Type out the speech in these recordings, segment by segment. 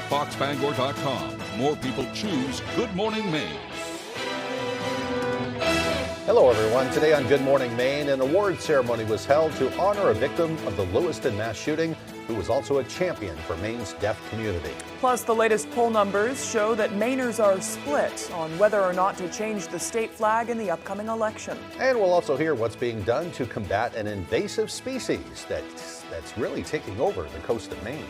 foxbangor.com. More people choose Good Morning Maine. Hello, everyone. Today on Good Morning Maine, an award ceremony was held to honor a victim of the Lewiston mass shooting who was also a champion for Maine's deaf community. Plus, the latest poll numbers show that Mainers are split on whether or not to change the state flag in the upcoming election. And we'll also hear what's being done to combat an invasive species that's really taking over the coast of Maine.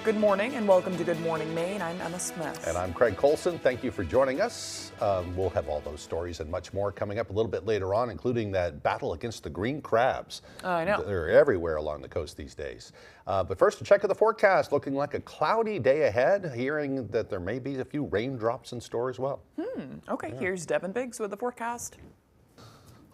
Good morning and welcome to Good Morning Maine. I'm Emma Smith. And I'm Craig Colson. Thank you for joining us. We'll have all those stories and much more coming up a little bit later on, including that battle against the green crabs. I know. They're everywhere along the coast these days. But first, a check of the forecast. Looking like a cloudy day ahead. Hearing that there may be a few raindrops in store as well. Okay, Here's Devin Biggs with the forecast.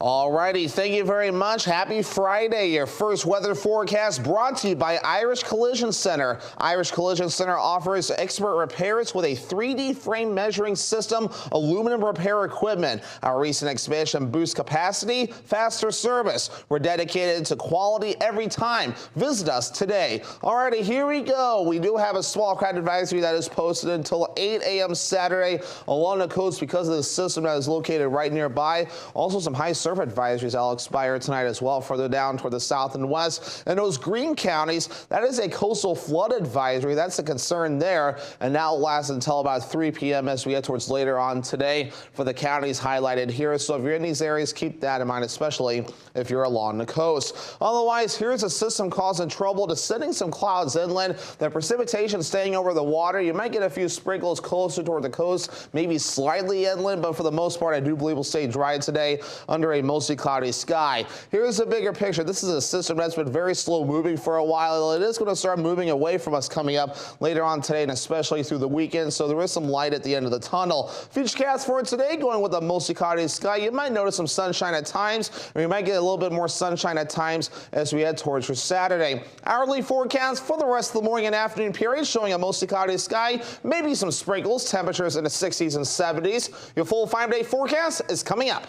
Alrighty, thank you very much. Happy Friday. Your first weather forecast brought to you by Irish Collision Center. Irish Collision Center offers expert repairs with a 3D frame measuring system, aluminum repair equipment. Our recent expansion boosts capacity, faster service. We're dedicated to quality every time. Visit us today. Alrighty, here we go. We do have a small crowd advisory that is posted until 8 a.m. Saturday along the coast because of the system that is located right nearby. Also, some high surf advisories that'll expire tonight as well, further down toward the south and west. And those green counties, that is a coastal flood advisory. That's a concern there. And that will last until about 3 p.m. as we get towards later on today for the counties highlighted here. So if you're in these areas, keep that in mind, especially if you're along the coast. Otherwise, here's a system causing trouble, descending some clouds inland. The precipitation staying over the water. You might get a few sprinkles closer toward the coast, maybe slightly inland, but for the most part, I do believe we'll stay dry today under a mostly cloudy sky. Here's a bigger picture. This is a system that's been very slow moving for a while. It is going to start moving away from us coming up later on today and especially through the weekend. So there is some light at the end of the tunnel. Futurecast for today going with a mostly cloudy sky. You might notice some sunshine at times, or you might get a little bit more sunshine at times as we head towards your Saturday. Hourly forecast for the rest of the morning and afternoon period showing a mostly cloudy sky, maybe some sprinkles, temperatures in the 60s and 70s. Your full 5-day forecast is coming up.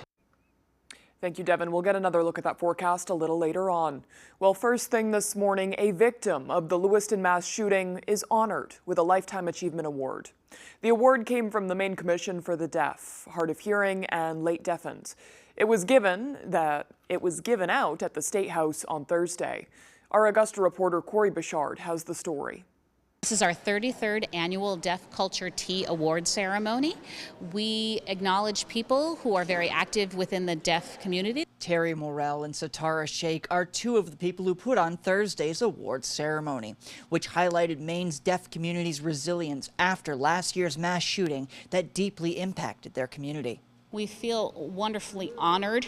Thank you, Devin. We'll get another look at that forecast a little later on. Well, first thing this morning, a victim of the Lewiston mass shooting is honored with a Lifetime Achievement Award. The award came from the Maine Commission for the Deaf, Hard of Hearing, and Late Deafened. It was given out at the State House on Thursday. Our Augusta reporter Corey Bichard has the story. This is our 33rd annual Deaf Culture Tea Award ceremony. We acknowledge people who are very active within the deaf community. Terry Morrell and Satara Sheikh are two of the people who put on Thursday's awards ceremony, which highlighted Maine's deaf community's resilience after last year's mass shooting that deeply impacted their community. We feel wonderfully honored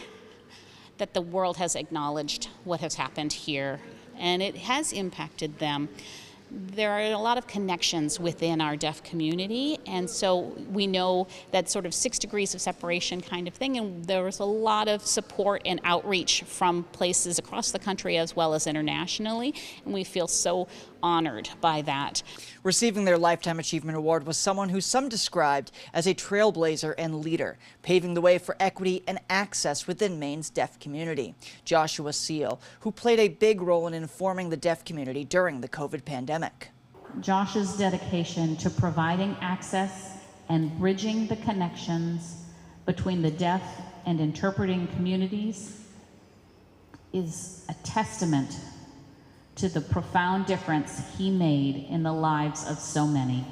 that the world has acknowledged what has happened here, and it has impacted them. There are a lot of connections within our deaf community, and so we know that sort of 6 degrees of separation kind of thing, and there was a lot of support and outreach from places across the country as well as internationally, and we feel so honored by that. Receiving their Lifetime Achievement Award was someone who some described as a trailblazer and leader, paving the way for equity and access within Maine's deaf community. Joshua Seal, who played a big role in informing the deaf community during the COVID pandemic. Josh's dedication to providing access and bridging the connections between the deaf and interpreting communities is a testament to the profound difference he made in the lives of so many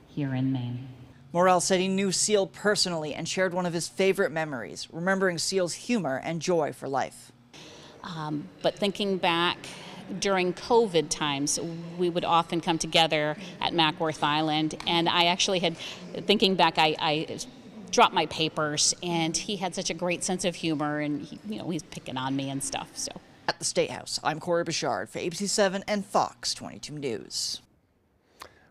here in Maine. Morrell said he knew Seal personally and shared one of his favorite memories, remembering Seal's humor and joy for life. But thinking back, during COVID times, we would often come together at Mackworth Island, and I actually had, thinking back, I dropped my papers, and he had such a great sense of humor, and he's picking on me and stuff, so. At the State House, I'm Corey Bichard for ABC7 and Fox 22 News.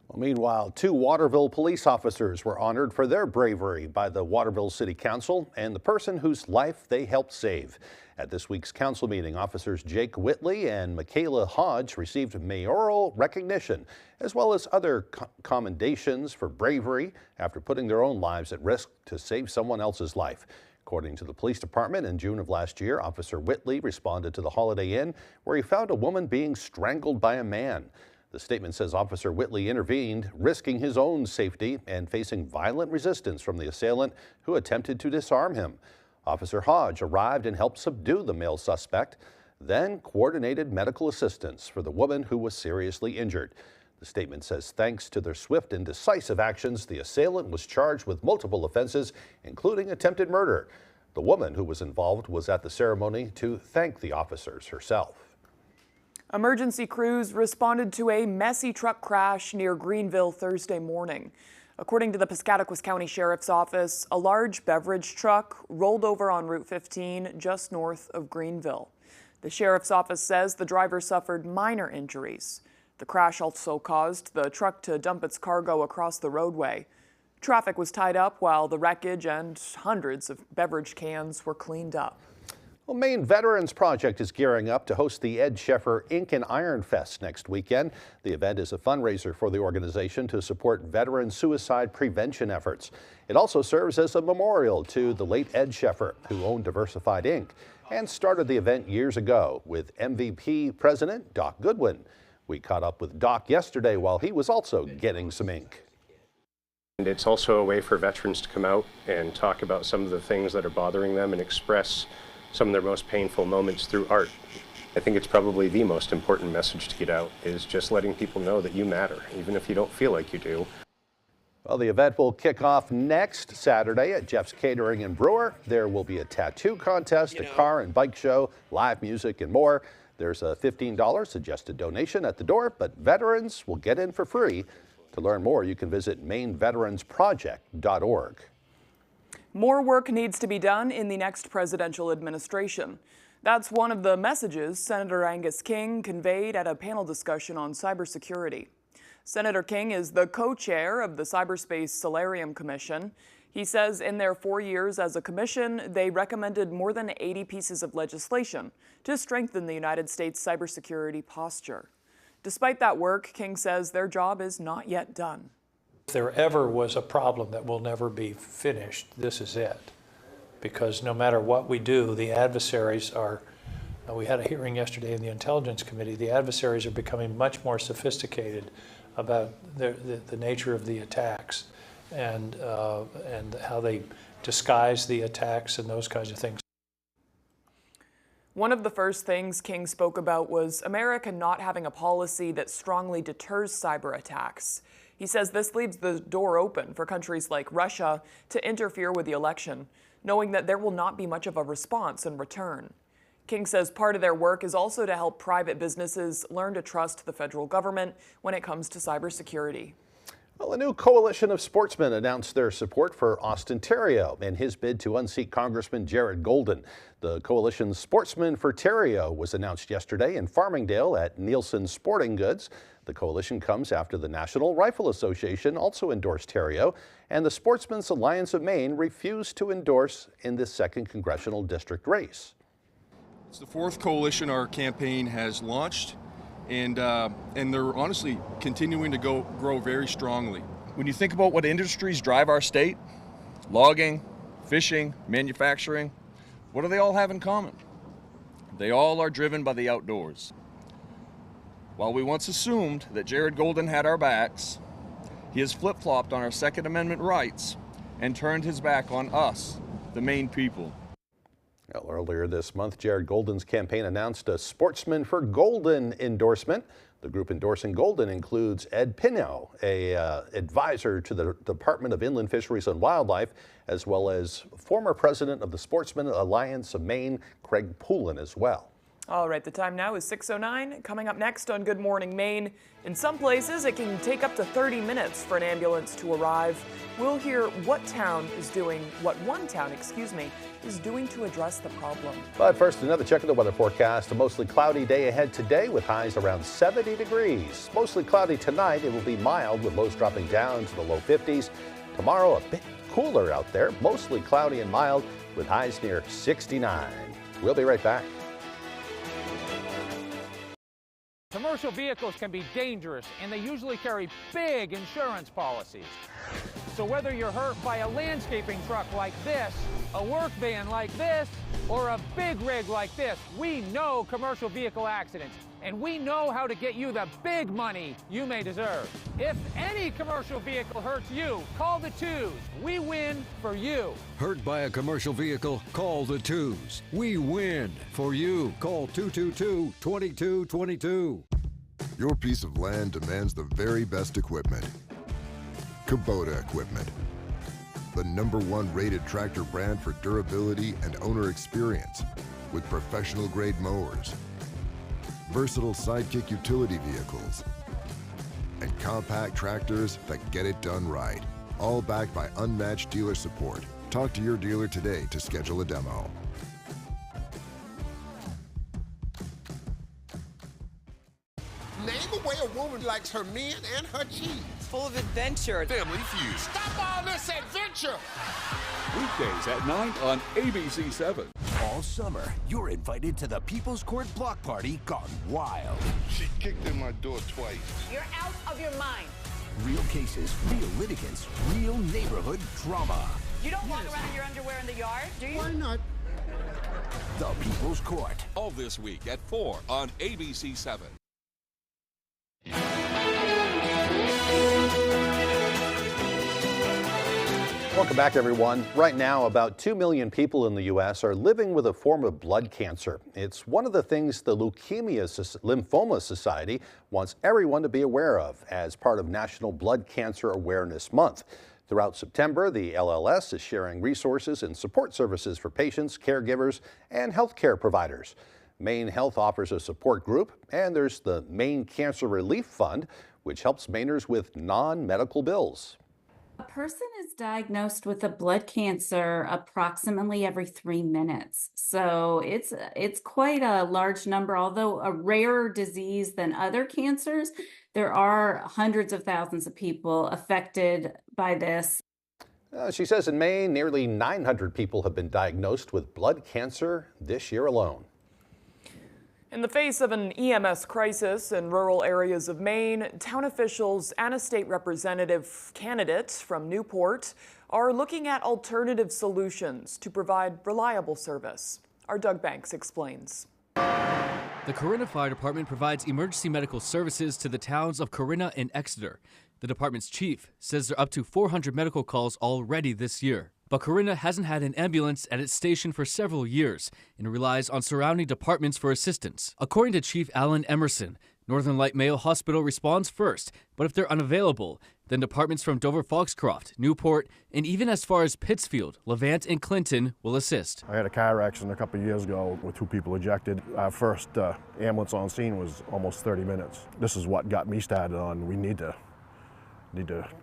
Well, meanwhile, 2 Waterville police officers were honored for their bravery by the Waterville City Council and the person whose life they helped save. At this week's council meeting, officers Jake Whitley and Michaela Hodge received mayoral recognition, as well as other commendations for bravery after putting their own lives at risk to save someone else's life. According to the police department, in June of last year, Officer Whitley responded to the Holiday Inn where he found a woman being strangled by a man. The statement says Officer Whitley intervened, risking his own safety and facing violent resistance from the assailant who attempted to disarm him. Officer Hodge arrived and helped subdue the male suspect, then coordinated medical assistance for the woman who was seriously injured. The statement says thanks to their swift and decisive actions, the assailant was charged with multiple offenses, including attempted murder. The woman who was involved was at the ceremony to thank the officers herself. Emergency crews responded to a messy truck crash near Greenville Thursday morning. According to the Piscataquis County Sheriff's Office, a large beverage truck rolled over on Route 15 just north of Greenville. The Sheriff's Office says the driver suffered minor injuries. The crash also caused the truck to dump its cargo across the roadway. Traffic was tied up while the wreckage and hundreds of beverage cans were cleaned up. Well, Maine Veterans Project is gearing up to host the Ed Sheffer Ink and Iron Fest next weekend. The event is a fundraiser for the organization to support veteran suicide prevention efforts. It also serves as a memorial to the late Ed Sheffer, who owned Diversified Ink and started the event years ago with MVP President Doc Goodwin. We caught up with Doc yesterday while he was also getting some ink. And it's also a way for veterans to come out and talk about some of the things that are bothering them and express some of their most painful moments through art. I think it's probably the most important message to get out, is just letting people know that you matter, even if you don't feel like you do. Well, the event will kick off next Saturday at Jeff's Catering and Brewer. There will be a tattoo contest, a car and bike show, live music, and more. There's a $15 suggested donation at the door, but veterans will get in for free. To learn more, you can visit MaineVeteransProject.org. More work needs to be done in the next presidential administration. That's one of the messages Senator Angus King conveyed at a panel discussion on cybersecurity. Senator King is the co-chair of the Cyberspace Solarium Commission. He says in their 4 years as a commission, they recommended more than 80 pieces of legislation to strengthen the United States cybersecurity posture. Despite that work, King says their job is not yet done. If there ever was a problem that will never be finished, this is it. Because no matter what we do, the adversaries are, we had a hearing yesterday in the Intelligence Committee, the adversaries are becoming much more sophisticated about the nature of the attacks and how they disguise the attacks and those kinds of things. One of the first things King spoke about was America not having a policy that strongly deters cyber attacks. He says this leaves the door open for countries like Russia to interfere with the election, knowing that there will not be much of a response in return. King says part of their work is also to help private businesses learn to trust the federal government when it comes to cybersecurity. Well, a new coalition of sportsmen announced their support for Austin Theriault in his bid to unseat Congressman Jared Golden. The coalition's Sportsmen for Theriault was announced yesterday in Farmingdale at Nielsen Sporting Goods. The coalition comes after the National Rifle Association also endorsed Theriault, and the Sportsmen's Alliance of Maine refused to endorse in the 2nd Congressional District race. It's the 4th coalition our campaign has launched, and they're honestly continuing to grow very strongly. When you think about what industries drive our state, logging, fishing, manufacturing, what do they all have in common? They all are driven by the outdoors. While we once assumed that Jared Golden had our backs, he has flip-flopped on our Second Amendment rights and turned his back on us, the Maine people. Well, earlier this month, Jared Golden's campaign announced a Sportsman for Golden endorsement. The group endorsing Golden includes Ed Pinot, an advisor to the Department of Inland Fisheries and Wildlife, as well as former president of the Sportsman Alliance of Maine, Craig Poulin, as well. All right, the time now is 6:09. Coming up next on Good Morning Maine, in some places it can take up to 30 minutes for an ambulance to arrive. We'll hear what one town is doing to address the problem. But first, another check of the weather forecast. A mostly cloudy day ahead today with highs around 70 degrees. Mostly cloudy tonight. It will be mild with lows dropping down to the low 50s. Tomorrow, a bit cooler out there. Mostly cloudy and mild with highs near 69. We'll be right back. Commercial vehicles can be dangerous, and they usually carry big insurance policies. So whether you're hurt by a landscaping truck like this a work van like this or a big rig like this. We know commercial vehicle accidents, and we know how to get you the big money you may deserve. If any commercial vehicle hurts you, call the twos. We win for you. Hurt by a commercial vehicle? Call the twos. We win for you. Call 222-2222. Your piece of land demands the very best equipment. Kubota Equipment, the #1 rated tractor brand for durability and owner experience, with professional grade mowers, versatile sidekick utility vehicles, and compact tractors that get it done right, all backed by unmatched dealer support. Talk to your dealer today to schedule a demo. Name a way a woman likes her men and her cheese. Full of adventure. Family Feud. Stop all this adventure! Weekdays at 9 on ABC7. All summer, you're invited to the People's Court Block Party gone wild. She kicked in my door twice. You're out of your mind. Real cases, real litigants, real neighborhood drama. You don't walk around in your underwear in the yard, do you? Why not? The People's Court. All this week at 4 on ABC7. Welcome back, everyone. Right now, about 2 million people in the U.S. are living with a form of blood cancer. It's one of the things the Lymphoma Society wants everyone to be aware of as part of National Blood Cancer Awareness Month. Throughout September, the LLS is sharing resources and support services for patients, caregivers, and healthcare providers. Maine Health offers a support group, and there's the Maine Cancer Relief Fund, which helps Mainers with non-medical bills. A person is diagnosed with a blood cancer approximately every 3 minutes. So it's quite a large number. Although a rarer disease than other cancers, there are hundreds of thousands of people affected by this. She says in Maine, nearly 900 people have been diagnosed with blood cancer this year alone. In the face of an EMS crisis in rural areas of Maine, town officials and a state representative candidate from Newport are looking at alternative solutions to provide reliable service. Our Doug Banks explains. The Corinna Fire Department provides emergency medical services to the towns of Corinna and Exeter. The department's chief says they're up to 400 medical calls already this year. But Corinna hasn't had an ambulance at its station for several years and relies on surrounding departments for assistance. According to Chief Alan Emerson, Northern Light Mayo Hospital responds first, but if they're unavailable, then departments from Dover-Foxcroft, Newport, and even as far as Pittsfield, Levant, and Clinton will assist. I had a car accident a couple of years ago with 2 people ejected. Our first ambulance on scene was almost 30 minutes. This is what got me started on. We need to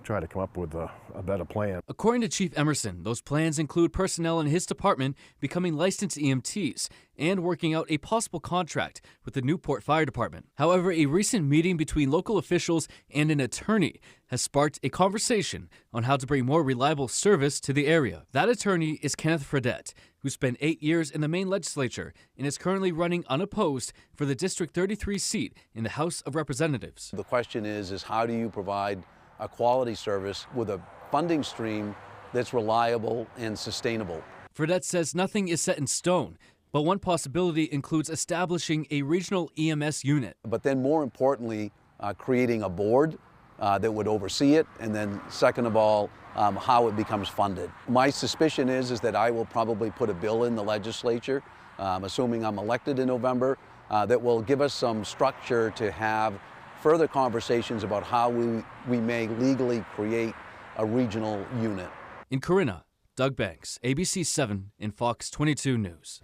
try to come up with a better plan. According to Chief Emerson, those plans include personnel in his department becoming licensed EMTs and working out a possible contract with the Newport Fire Department. However, a recent meeting between local officials and an attorney has sparked a conversation on how to bring more reliable service to the area. That attorney is Kenneth Fredette, who spent 8 years in the Maine legislature and is currently running unopposed for the District 33 seat in the House of Representatives. The question is how do you provide a quality service with a funding stream that's reliable and sustainable? Fredette says nothing is set in stone, but one possibility includes establishing a regional EMS unit. But then more importantly, creating a board that would oversee it, and then second of all, how it becomes funded. My suspicion is that I will probably put a bill in the legislature, assuming I'm elected in November, that will give us some structure to have further conversations about how we may legally create a regional unit. In Corinna, Doug Banks, ABC 7 and Fox 22 News.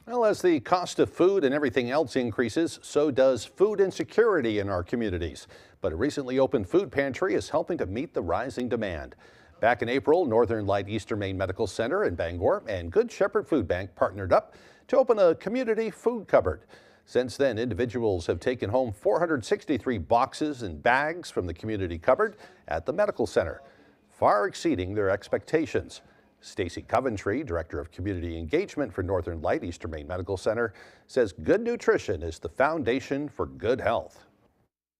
Well, as the cost of food and everything else increases, so does food insecurity in our communities. But a recently opened food pantry is helping to meet the rising demand. Back in April, Northern Light Eastern Maine Medical Center in Bangor and Good Shepherd Food Bank partnered up to open a community food cupboard. Since then, individuals have taken home 463 boxes and bags from the community cupboard at the medical center, far exceeding their expectations. Stacy Coventry, Director of Community Engagement for Northern Light Eastern Maine Medical Center, says good nutrition is the foundation for good health.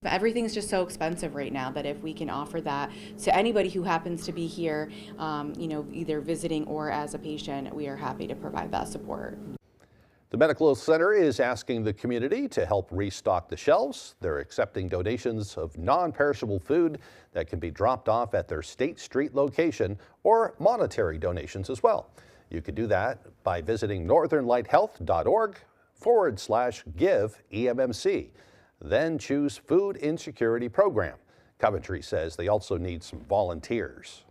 Everything's just so expensive right now that if we can offer that to anybody who happens to be here, either visiting or as a patient, we are happy to provide that support. The Medical Center is asking the community to help restock the shelves. They're accepting donations of non-perishable food that can be dropped off at their State Street location, or monetary donations as well. You can do that by visiting northernlighthealth.org/give EMMC. Then choose Food Insecurity Program. Coventry says they also need some volunteers.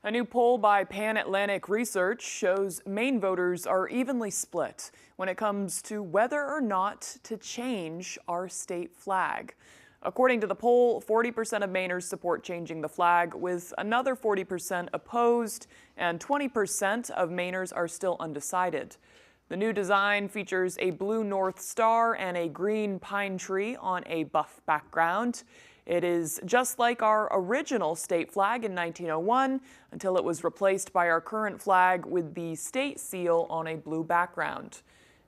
A new poll by Pan Atlantic Research shows Maine voters are evenly split when it comes to whether or not to change our state flag. According to the poll, 40% of Mainers support changing the flag, with another 40% opposed, and 20% of Mainers are still undecided. The new design features a blue North Star and a green pine tree on a buff background. It is just like our original state flag in 1901 until it was replaced by our current flag with the state seal on a blue background.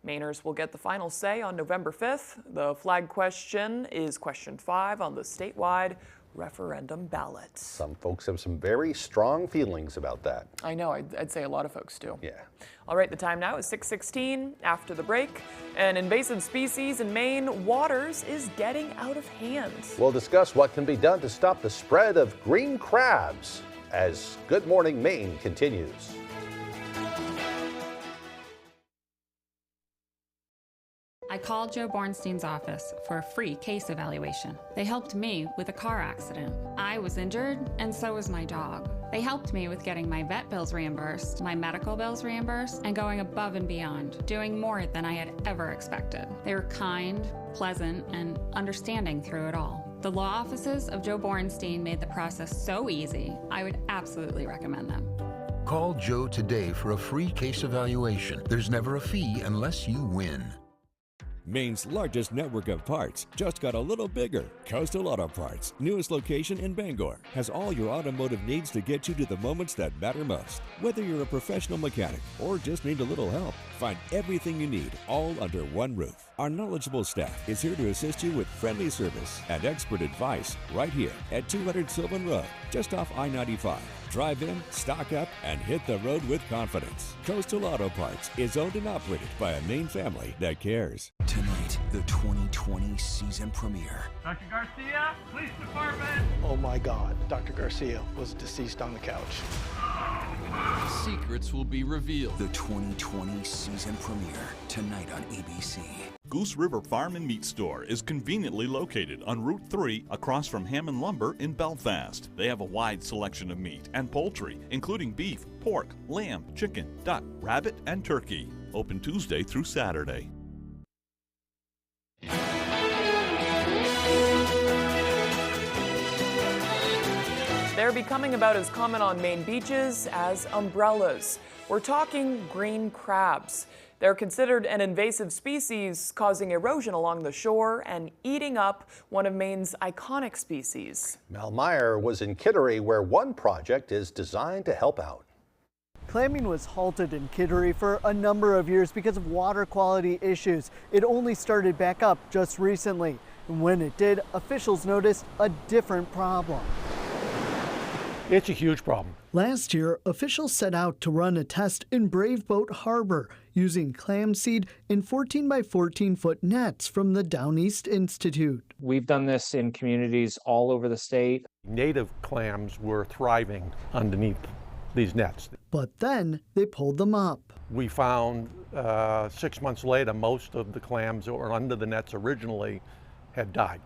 Mainers will get the final say on November 5th. The flag question is question 5 on the statewide referendum ballot. Some folks have some very strong feelings about that. I know, I'd say a lot of folks do. Yeah. All right, the time now is 6:16. After the break, an invasive species in Maine waters is getting out of hand. We'll discuss what can be done to stop the spread of green crabs as Good Morning Maine continues. I called Joe Bornstein's office for a free case evaluation. They helped me with a car accident. I was injured, and so was my dog. They helped me with getting my vet bills reimbursed, my medical bills reimbursed, and going above and beyond, doing more than I had ever expected. They were kind, pleasant, and understanding through it all. The law offices of Joe Bornstein made the process so easy, I would absolutely recommend them. Call Joe today for a free case evaluation. There's never a fee unless you win. Maine's largest network of parts just got a little bigger. Coastal Auto Parts, newest location in Bangor, has all your automotive needs to get you to the moments that matter most. Whether you're a professional mechanic or just need a little help, find everything you need all under one roof. Our knowledgeable staff is here to assist you with friendly service and expert advice right here at 200 Sylvan Road, just off I-95. Drive in, stock up, and hit the road with confidence. Coastal Auto Parts is owned and operated by a Maine family that cares. Tonight, the 2020 season premiere. Dr. Garcia, Police Department! Oh my God, Dr. Garcia was deceased on the couch. Secrets will be revealed. The 2020 season premiere, tonight on ABC. Goose River Farm and Meat Store is conveniently located on Route 3 across from Hammond Lumber in Belfast. They have a wide selection of meat and poultry, including beef, pork, lamb, chicken, duck, rabbit, and turkey. Open Tuesday through Saturday. They're becoming about as common on Maine beaches as umbrellas. We're talking green crabs. They're considered an invasive species, causing erosion along the shore and eating up one of Maine's iconic species. Mel Meyer was in Kittery, where one project is designed to help out. Clamming was halted in Kittery for a number of years because of water quality issues. It only started back up just recently. And when it did, officials noticed a different problem. It's a huge problem. Last year, officials set out to run a test in Brave Boat Harbor using clam seed in 14 by 14 foot nets from the Down East Institute. We've done this in communities all over the state. Native clams were thriving underneath these nets. But then they pulled them up. We found 6 months later, most of the clams that were under the nets originally had died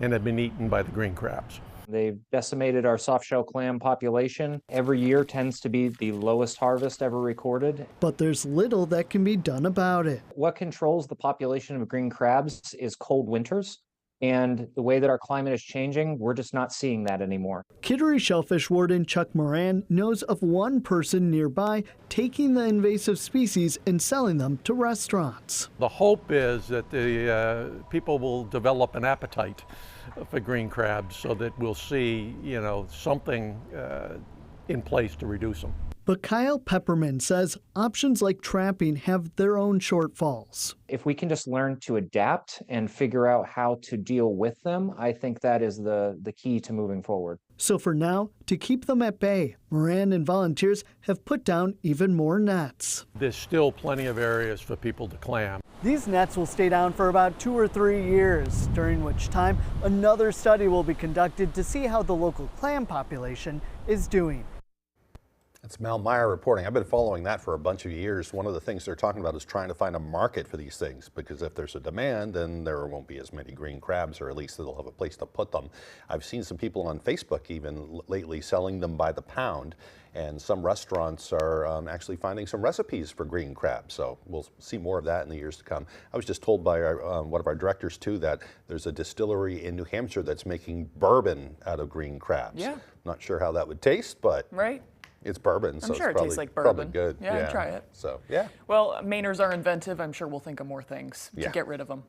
and had been eaten by the green crabs. They've decimated our softshell clam population. Every year tends to be the lowest harvest ever recorded. But there's little that can be done about it. What controls the population of green crabs is cold winters. And the way that our climate is changing, we're just not seeing that anymore. Kittery Shellfish Warden Chuck Moran knows of one person nearby taking the invasive species and selling them to restaurants. The hope is that the people will develop an appetite for green crabs so that we'll see, something in place to reduce them. But Kyle Pepperman says options like trapping have their own shortfalls. If we can just learn to adapt and figure out how to deal with them, I think that is the key to moving forward. So for now, to keep them at bay, Moran and volunteers have put down even more nets. There's still plenty of areas for people to clam. These nets will stay down for about 2 or 3 years, during which time another study will be conducted to see how the local clam population is doing. That's Mel Meyer reporting. I've been following that for a bunch of years. One of the things they're talking about is trying to find a market for these things, because if there's a demand, then there won't be as many green crabs, or at least they'll have a place to put them. I've seen some people on Facebook even lately selling them by the pound, and some restaurants are actually finding some recipes for green crabs. So we'll see more of that in the years to come. I was just told by one of our directors too that there's a distillery in New Hampshire that's making bourbon out of green crabs. Yeah. Not sure how that would taste, but right. It's bourbon, so I'm sure it's it tastes like probably bourbon. good. Yeah, I'd try it. So, yeah. Well, Mainers are inventive. I'm sure we'll think of more things to get rid of them.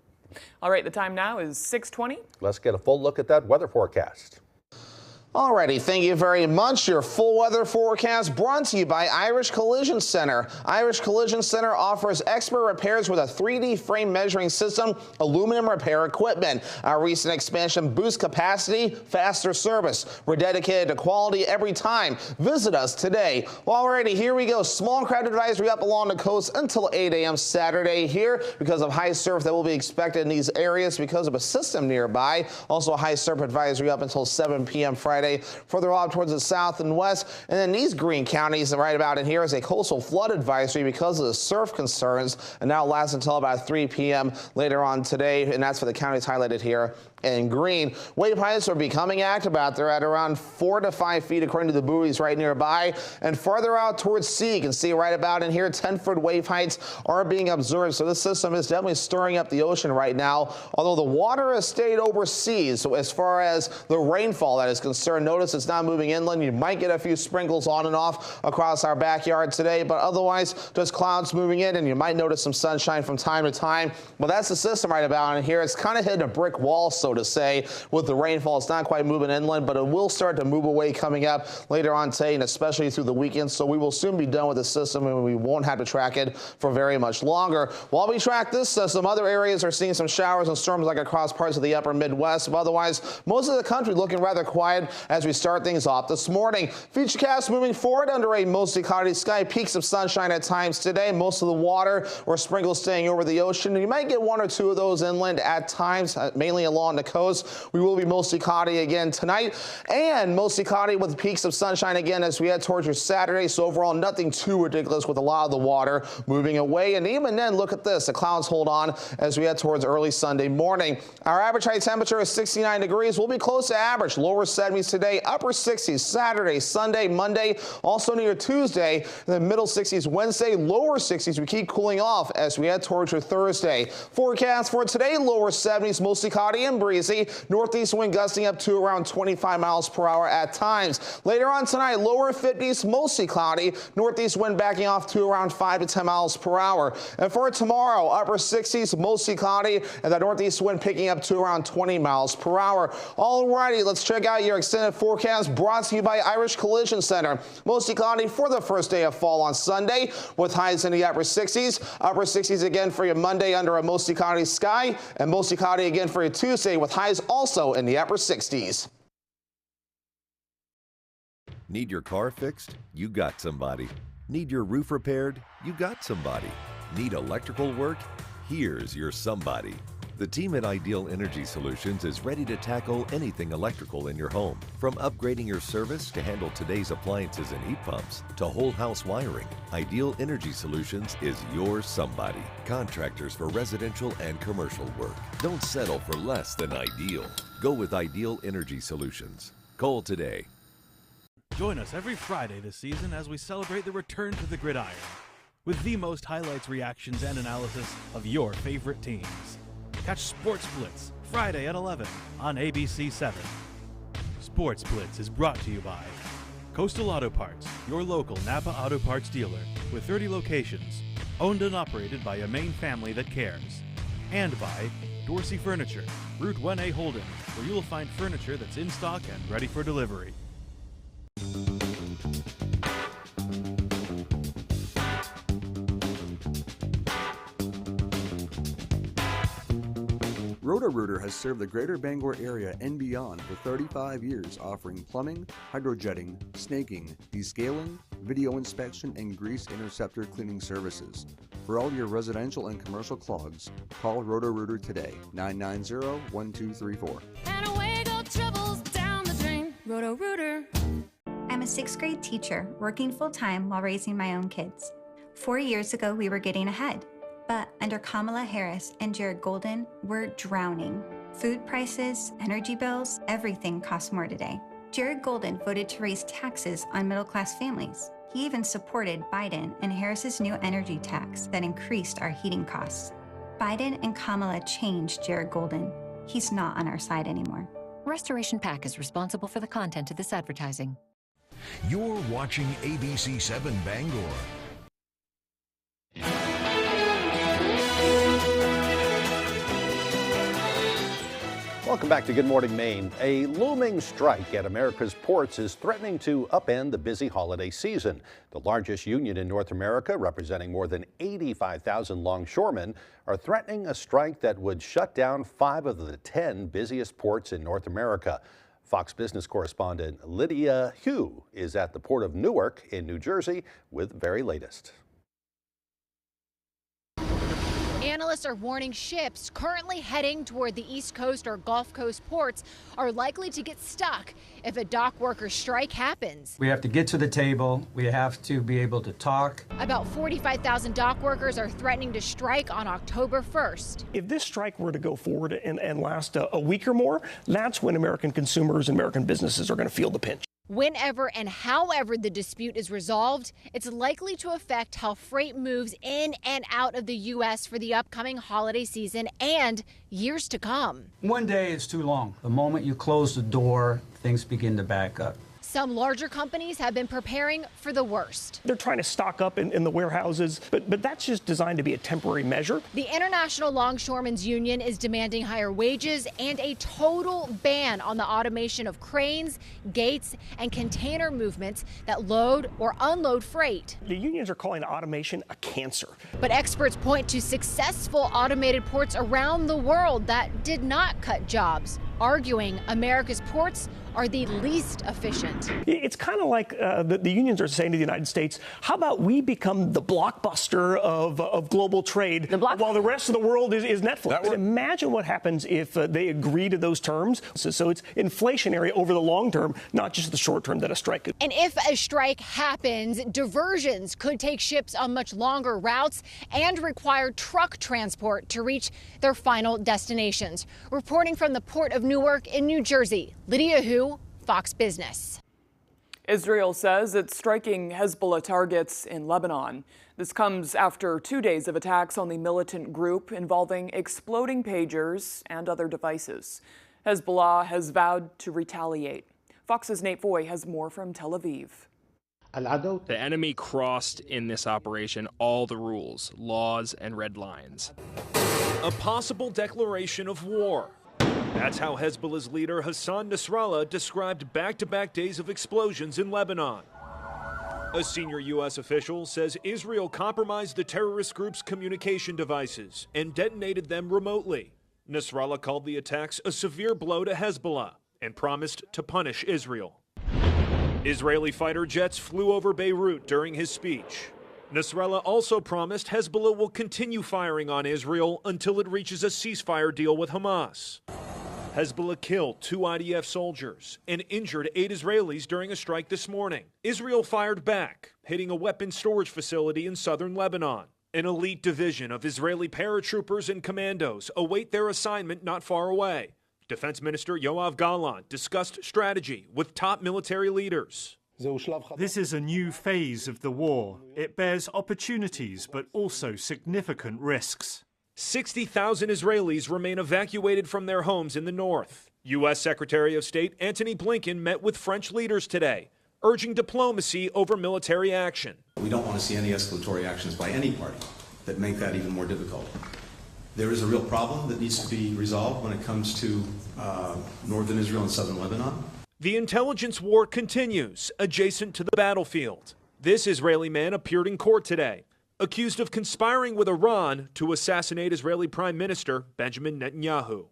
All right, the time now is 6:20. Let's get a full look at that weather forecast. Alrighty, thank you very much. Your full weather forecast brought to you by Irish Collision Center. Irish Collision Center offers expert repairs with a 3D frame measuring system, aluminum repair equipment. Our recent expansion boosts capacity, faster service. We're dedicated to quality every time. Visit us today. Alrighty, here we go. Small crowd advisory up along the coast until 8 a.m. Saturday here because of high surf that will be expected in these areas because of a system nearby. Also a high surf advisory up until 7 p.m. Friday. Further off towards the south and west. And then these green counties right about in here is a coastal flood advisory because of the surf concerns. And now lasts until about 3 p.m. later on today. And that's for the counties highlighted here in green. Wave heights are becoming active out there at around 4 to 5 feet according to the buoys right nearby. And farther out towards sea, you can see right about in here 10-foot wave heights are being observed. So this system is definitely stirring up the ocean right now, although the water has stayed overseas. So as far as the rainfall that is concerned, notice it's not moving inland. You might get a few sprinkles on and off across our backyard today, but otherwise just clouds moving in, and you might notice some sunshine from time to time. Well, that's the system right about in here. It's kind of hitting a brick wall, so to say, with the rainfall. It's not quite moving inland, but it will start to move away coming up later on today, and especially through the weekend. So we will soon be done with the system, and we won't have to track it for very much longer. While we track this system, other areas are seeing some showers and storms like across parts of the upper Midwest. But otherwise, most of the country looking rather quiet as we start things off this morning. Futurecast moving forward under a mostly cloudy sky. Peaks of sunshine at times today. Most of the water or sprinkles staying over the ocean. You might get 1 or 2 of those inland at times, mainly along the coast. We will be mostly cloudy again tonight, and mostly cloudy with peaks of sunshine again as we head towards your Saturday. So overall, nothing too ridiculous with a lot of the water moving away. And even then, look at this. The clouds hold on as we head towards early Sunday morning. Our average high temperature is 69 degrees. We'll be close to average. Lower 70s today, upper 60s Saturday, Sunday, Monday, also near Tuesday. The middle 60s Wednesday, lower 60s. We keep cooling off as we head towards your Thursday. Forecast for today, lower 70s, mostly cloudy and breezy. Northeast wind gusting up to around 25 miles per hour at times. Later on tonight, lower 50s, mostly cloudy. Northeast wind backing off to around 5 to 10 miles per hour. And for tomorrow, upper 60s, mostly cloudy, and the northeast wind picking up to around 20 miles per hour. Alrighty, let's check out your extended forecast brought to you by Irish Collision Center. Mostly cloudy for the first day of fall on Sunday with highs in the upper 60s. Upper 60s again for your Monday under a mostly cloudy sky, and mostly cloudy again for your Tuesday with highs also in the upper 60s. Need your car fixed? You got somebody. Need your roof repaired? You got somebody. Need electrical work? Here's your somebody. The team at Ideal Energy Solutions is ready to tackle anything electrical in your home. From upgrading your service to handle today's appliances and heat pumps to whole house wiring, Ideal Energy Solutions is your somebody. Contractors for residential and commercial work. Don't settle for less than ideal. Go with Ideal Energy Solutions. Call today. Join us every Friday this season as we celebrate the return to the gridiron with the most highlights, reactions, and analysis of your favorite teams. Catch Sports Blitz Friday at 11 on ABC 7. Sports Blitz is brought to you by Coastal Auto Parts, your local Napa Auto Parts dealer with 30 locations, owned and operated by a Maine family that cares. And by Dorsey Furniture, Route 1A Holden, where you will find furniture that's in stock and ready for delivery. Roto-Rooter has served the greater Bangor area and beyond for 35 years, offering plumbing, hydrojetting, snaking, descaling, video inspection, and grease interceptor cleaning services. For all your residential and commercial clogs, call Roto-Rooter today, 990-1234. And away go troubles down the drain. Roto-Rooter. I'm a 6th grade teacher working full-time while raising my own kids. 4 years ago, we were getting ahead. But under Kamala Harris and Jared Golden, we're drowning. Food prices, energy bills, everything costs more today. Jared Golden voted to raise taxes on middle-class families. He even supported Biden and Harris's new energy tax that increased our heating costs. Biden and Kamala changed Jared Golden. He's not on our side anymore. Restoration PAC is responsible for the content of this advertising. You're watching ABC 7 Bangor. Welcome back to Good Morning Maine. A looming strike at America's ports is threatening to upend the busy holiday season. The largest union in North America, representing more than 85,000 longshoremen, are threatening a strike that would shut down 5 of the 10 busiest ports in North America. Fox Business correspondent Lydia Hugh is at the Port of Newark in New Jersey with the very latest. Analysts are warning ships currently heading toward the East Coast or Gulf Coast ports are likely to get stuck if a dock worker strike happens. We have to get to the table. We have to be able to talk. About 45,000 dock workers are threatening to strike on October 1st. If this strike were to go forward and last a week or more, that's when American consumers and American businesses are going to feel the pinch. Whenever and however the dispute is resolved, it's likely to affect how freight moves in and out of the U.S. for the upcoming holiday season and years to come. One day is too long. The moment you close the door, things begin to back up. Some larger companies have been preparing for the worst. They're trying to stock up in the warehouses, but that's just designed to be a temporary measure. The International Longshoremen's Union is demanding higher wages and a total ban on the automation of cranes, gates, and container movements that load or unload freight. The unions are calling automation a cancer. But experts point to successful automated ports around the world that did not cut jobs, arguing America's ports are the least efficient. It's kind of like the unions are saying to the United States, how about we become the Blockbuster of global trade while the rest of the world is Netflix? Imagine what happens if they agree to those terms. So it's inflationary over the long term, not just the short term that a strike is. And if a strike happens, diversions could take ships on much longer routes and require truck transport to reach their final destinations. Reporting from the Port of Newark in New Jersey, Lydia Hu, Fox Business. Israel says it's striking Hezbollah targets in Lebanon. This comes after 2 days of attacks on the militant group involving exploding pagers and other devices. Hezbollah has vowed to retaliate. Fox's Nate Foy has more from Tel Aviv. The enemy crossed in this operation all the rules, laws, and red lines. A possible declaration of war. That's how Hezbollah's leader Hassan Nasrallah described back-to-back days of explosions in Lebanon. A senior U.S. official says Israel compromised the terrorist group's communication devices and detonated them remotely. Nasrallah called the attacks a severe blow to Hezbollah and promised to punish Israel. Israeli fighter jets flew over Beirut during his speech. Nasrallah also promised Hezbollah will continue firing on Israel until it reaches a ceasefire deal with Hamas. Hezbollah killed 2 IDF soldiers and injured 8 Israelis during a strike this morning. Israel fired back, hitting a weapons storage facility in southern Lebanon. An elite division of Israeli paratroopers and commandos await their assignment not far away. Defense Minister Yoav Gallant discussed strategy with top military leaders. This is a new phase of the war. It bears opportunities but also significant risks. 60,000 Israelis remain evacuated from their homes in the north. U.S. Secretary of State Antony Blinken met with French leaders today, urging diplomacy over military action. We don't want to see any escalatory actions by any party that make that even more difficult. There is a real problem that needs to be resolved when it comes to northern Israel and southern Lebanon. The intelligence war continues adjacent to the battlefield. This Israeli man appeared in court today, accused of conspiring with Iran to assassinate Israeli Prime Minister Benjamin Netanyahu.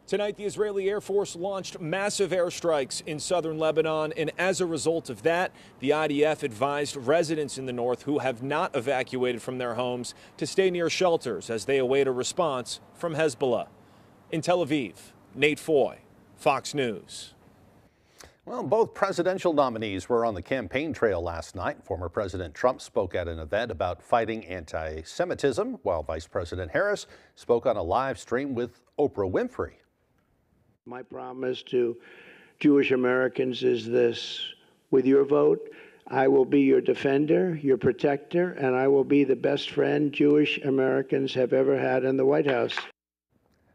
Tonight, the Israeli Air Force launched massive airstrikes in southern Lebanon, and as a result of that, the IDF advised residents in the north who have not evacuated from their homes to stay near shelters as they await a response from Hezbollah. In Tel Aviv, Nate Foy, Fox News. Well, both presidential nominees were on the campaign trail last night. Former President Trump spoke at an event about fighting anti-Semitism, while Vice President Harris spoke on a live stream with Oprah Winfrey. My promise to Jewish Americans is this: with your vote, I will be your defender, your protector, and I will be the best friend Jewish Americans have ever had in the White House.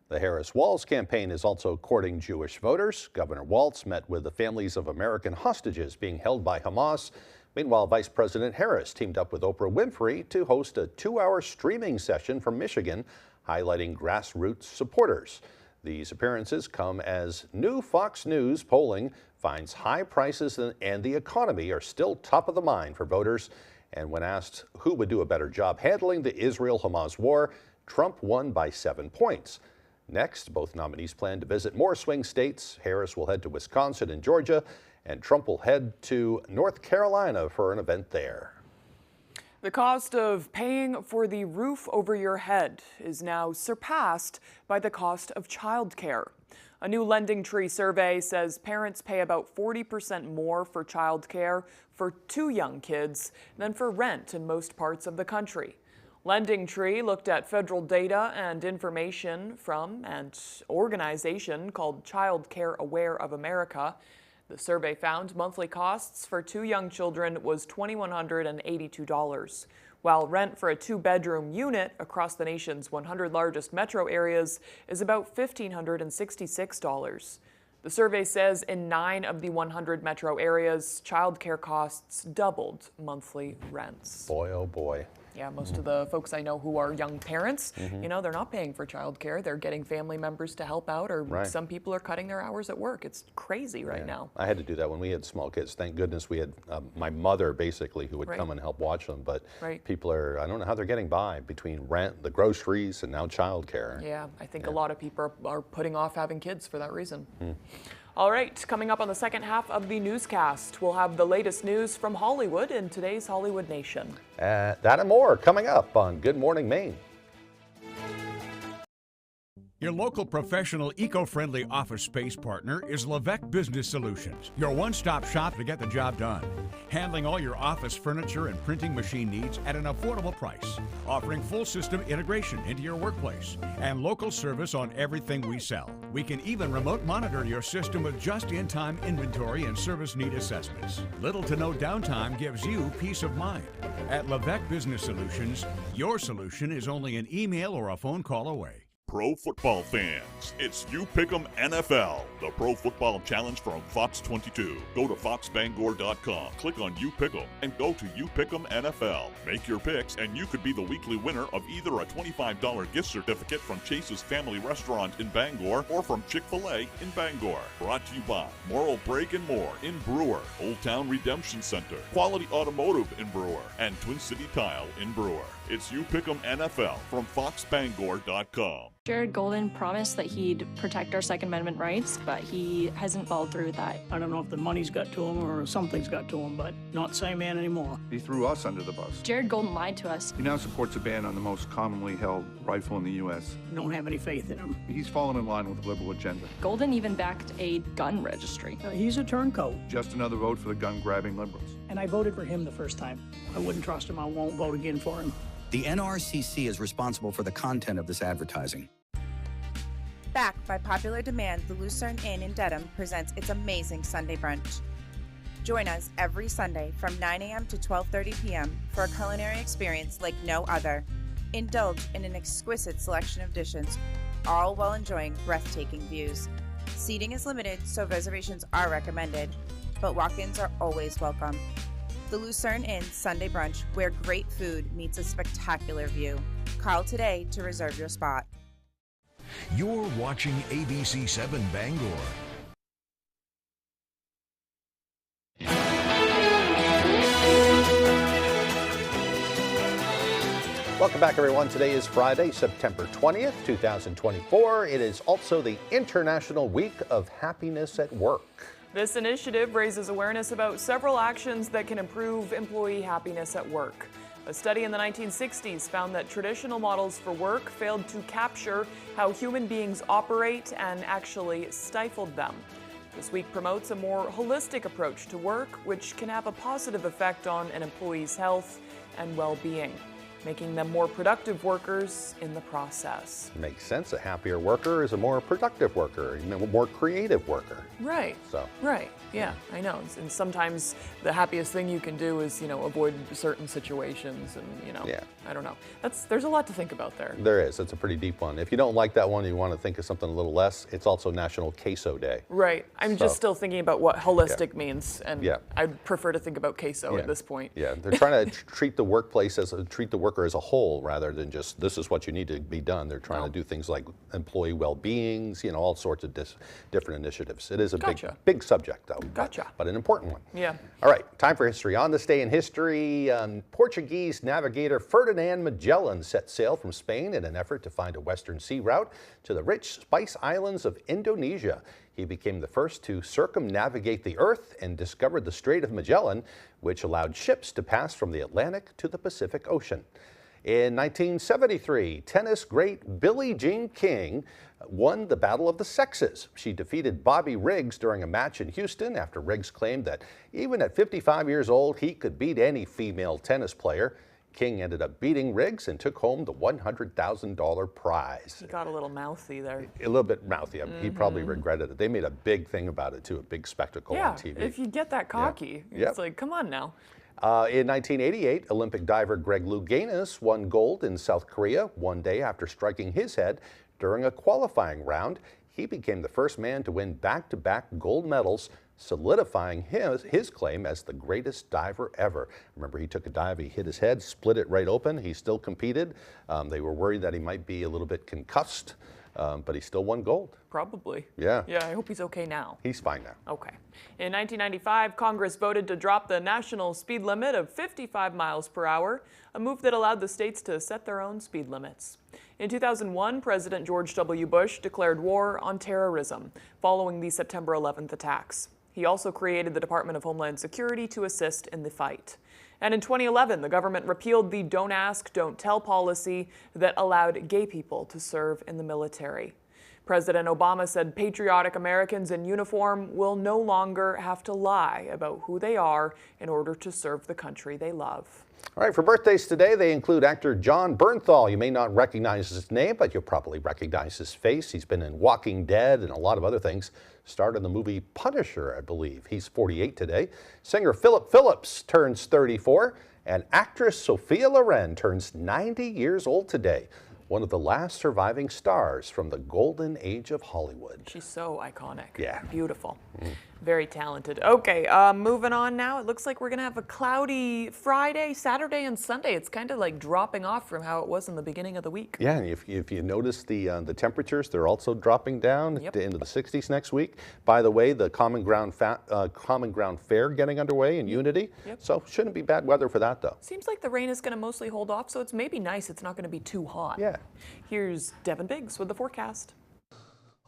The Harris-Walz campaign is also courting Jewish voters. Governor Walz met with the families of American hostages being held by Hamas. Meanwhile, Vice President Harris teamed up with Oprah Winfrey to host a 2-hour streaming session from Michigan, highlighting grassroots supporters. These appearances come as new Fox News polling finds high prices and the economy are still top of the mind for voters. And when asked who would do a better job handling the Israel-Hamas war, Trump won by 7 points. Next, both nominees plan to visit more swing states. Harris will head to Wisconsin and Georgia, and Trump will head to North Carolina for an event there. The cost of paying for the roof over your head is now surpassed by the cost of childcare. A new LendingTree survey says parents pay about 40% more for childcare for 2 young kids than for rent in most parts of the country. LendingTree looked at federal data and information from an organization called Child Care Aware of America. The survey found monthly costs for 2 young children was $2,182, while rent for a 2-bedroom unit across the nation's 100 largest metro areas is about $1,566. The survey says in 9 of the 100 metro areas, childcare costs doubled monthly rents. Boy, oh boy. Yeah, most of the folks I know who are young parents, you know, they're not paying for childcare. They're getting family members to help out, or some people are cutting their hours at work. It's crazy right now. I had to do that when we had small kids. Thank goodness we had my mother, basically, who would come and help watch them. But people are, I don't know how they're getting by between rent, the groceries, and now childcare. Yeah, I think a lot of people are putting off having kids for that reason. All right, coming up on the second half of the newscast, we'll have the latest news from Hollywood in today's Hollywood Nation. That and more coming up on Good Morning Maine. Your local professional eco-friendly office space partner is WVII Business Solutions, your one-stop shop to get the job done. Handling all your office furniture and printing machine needs at an affordable price. Offering full system integration into your workplace and local service on everything we sell. We can even remote monitor your system with just-in-time inventory and service need assessments. Little to no downtime gives you peace of mind. At WVII Business Solutions, your solution is only an email or a phone call away. Pro football fans, it's You Pick'em NFL, the Pro Football Challenge from Fox 22. Go to foxbangor.com, click on You Pick'em, and go to You Pick'em NFL. Make your picks, and you could be the weekly winner of either a $25 gift certificate from Chase's Family Restaurant in Bangor or from Chick-fil-A in Bangor. Brought to you by Moral Break and More in Brewer, Old Town Redemption Center, Quality Automotive in Brewer, and Twin City Tile in Brewer. It's You Pick'em NFL from foxbangor.com. Jared Golden promised that he'd protect our Second Amendment rights, but he hasn't followed through with that. I don't know if the money's got to him or something's got to him, but not the same man anymore. He threw us under the bus. Jared Golden lied to us. He now supports a ban on the most commonly held rifle in the U.S. I don't have any faith in him. He's fallen in line with the liberal agenda. Golden even backed a gun registry. He's a turncoat. Just another vote for the gun-grabbing liberals. And I voted for him the first time. I wouldn't trust him. I won't vote again for him. The NRCC is responsible for the content of this advertising. Backed by popular demand, the Lucerne Inn in Dedham presents its amazing Sunday brunch. Join us every Sunday from 9 a.m. to 12:30 p.m. for a culinary experience like no other. Indulge in an exquisite selection of dishes, all while enjoying breathtaking views. Seating is limited, so reservations are recommended, but walk-ins are always welcome. The Lucerne Inn Sunday Brunch, where great food meets a spectacular view. Call today to reserve your spot. You're watching ABC 7 Bangor. Welcome back, everyone. Today is Friday, September 20th, 2024. It is also the International Week of Happiness at Work. This initiative raises awareness about several actions that can improve employee happiness at work. A study in the 1960s found that traditional models for work failed to capture how human beings operate and actually stifled them. This week promotes a more holistic approach to work, which can have a positive effect on an employee's health and well-being, making them more productive workers in the process. Makes sense. A happier worker is a more productive worker, a more creative worker. Right. So. Right. Yeah, I know. And sometimes the happiest thing you can do is, avoid certain situations and, Yeah. I don't know. There's a lot to think about there. There is. It's a pretty deep one. If you don't like that one, you want to think of something a little less, it's also National Queso Day. Right. I'm just still thinking about what holistic means, and I'd prefer to think about queso at this point. Yeah, they're trying to treat the workplace treat the worker as a whole rather than just this is what you need to be done. They're trying to do things like employee well-beings, all sorts of different initiatives. It is a big subject, though. But an important one. Yeah. All right, time for history. On this day in history, Portuguese navigator Ferdinand Magellan set sail from Spain in an effort to find a western sea route to the rich spice islands of Indonesia. He became the first to circumnavigate the Earth and discovered the Strait of Magellan, which allowed ships to pass from the Atlantic to the Pacific Ocean. In 1973, tennis great Billie Jean King won the Battle of the Sexes. She defeated Bobby Riggs during a match in Houston after Riggs claimed that even at 55 years old, he could beat any female tennis player. King ended up beating Riggs and took home the $100,000 prize. He got a little mouthy there. A little bit mouthy. He probably regretted it. They made a big thing about it, too, a big spectacle on TV. Yeah, if you get that cocky, it's like, come on now. In 1988, Olympic diver Greg Louganis won gold in South Korea one day after striking his head during a qualifying round. He became the first man to win back-to-back gold medals, solidifying his claim as the greatest diver ever. Remember, he took a dive, he hit his head, split it right open. He still competed. They were worried that he might be a little bit concussed, but he still won gold. Probably. Yeah. Yeah, I hope he's okay now. He's fine now. Okay. In 1995, Congress voted to drop the national speed limit of 55 miles per hour, a move that allowed the states to set their own speed limits. In 2001, President George W. Bush declared war on terrorism following the September 11th attacks. He also created the Department of Homeland Security to assist in the fight. And in 2011, the government repealed the Don't Ask, Don't Tell policy that allowed gay people to serve in the military. President Obama said patriotic Americans in uniform will no longer have to lie about who they are in order to serve the country they love. All right, for birthdays today, they include actor John Bernthal. You may not recognize his name, but you'll probably recognize his face. He's been in Walking Dead and a lot of other things. Starred in the movie Punisher, I believe. He's 48 today. Singer Philip Phillips turns 34, and actress Sophia Loren turns 90 years old today. One of the last surviving stars from the golden age of Hollywood. She's so iconic. Yeah. Beautiful. Very talented. Okay, moving on now. It looks like we're going to have a cloudy Friday, Saturday, and Sunday. It's kind of like dropping off from how it was in the beginning of the week. Yeah, and if you notice the temperatures, they're also dropping down into the 60s next week. By the way, the Common Ground Fair getting underway in Unity. So shouldn't be bad weather for that, though. Seems like the rain is going to mostly hold off, so it's maybe nice. It's not going to be too hot. Yeah. Here's Devin Biggs with the forecast.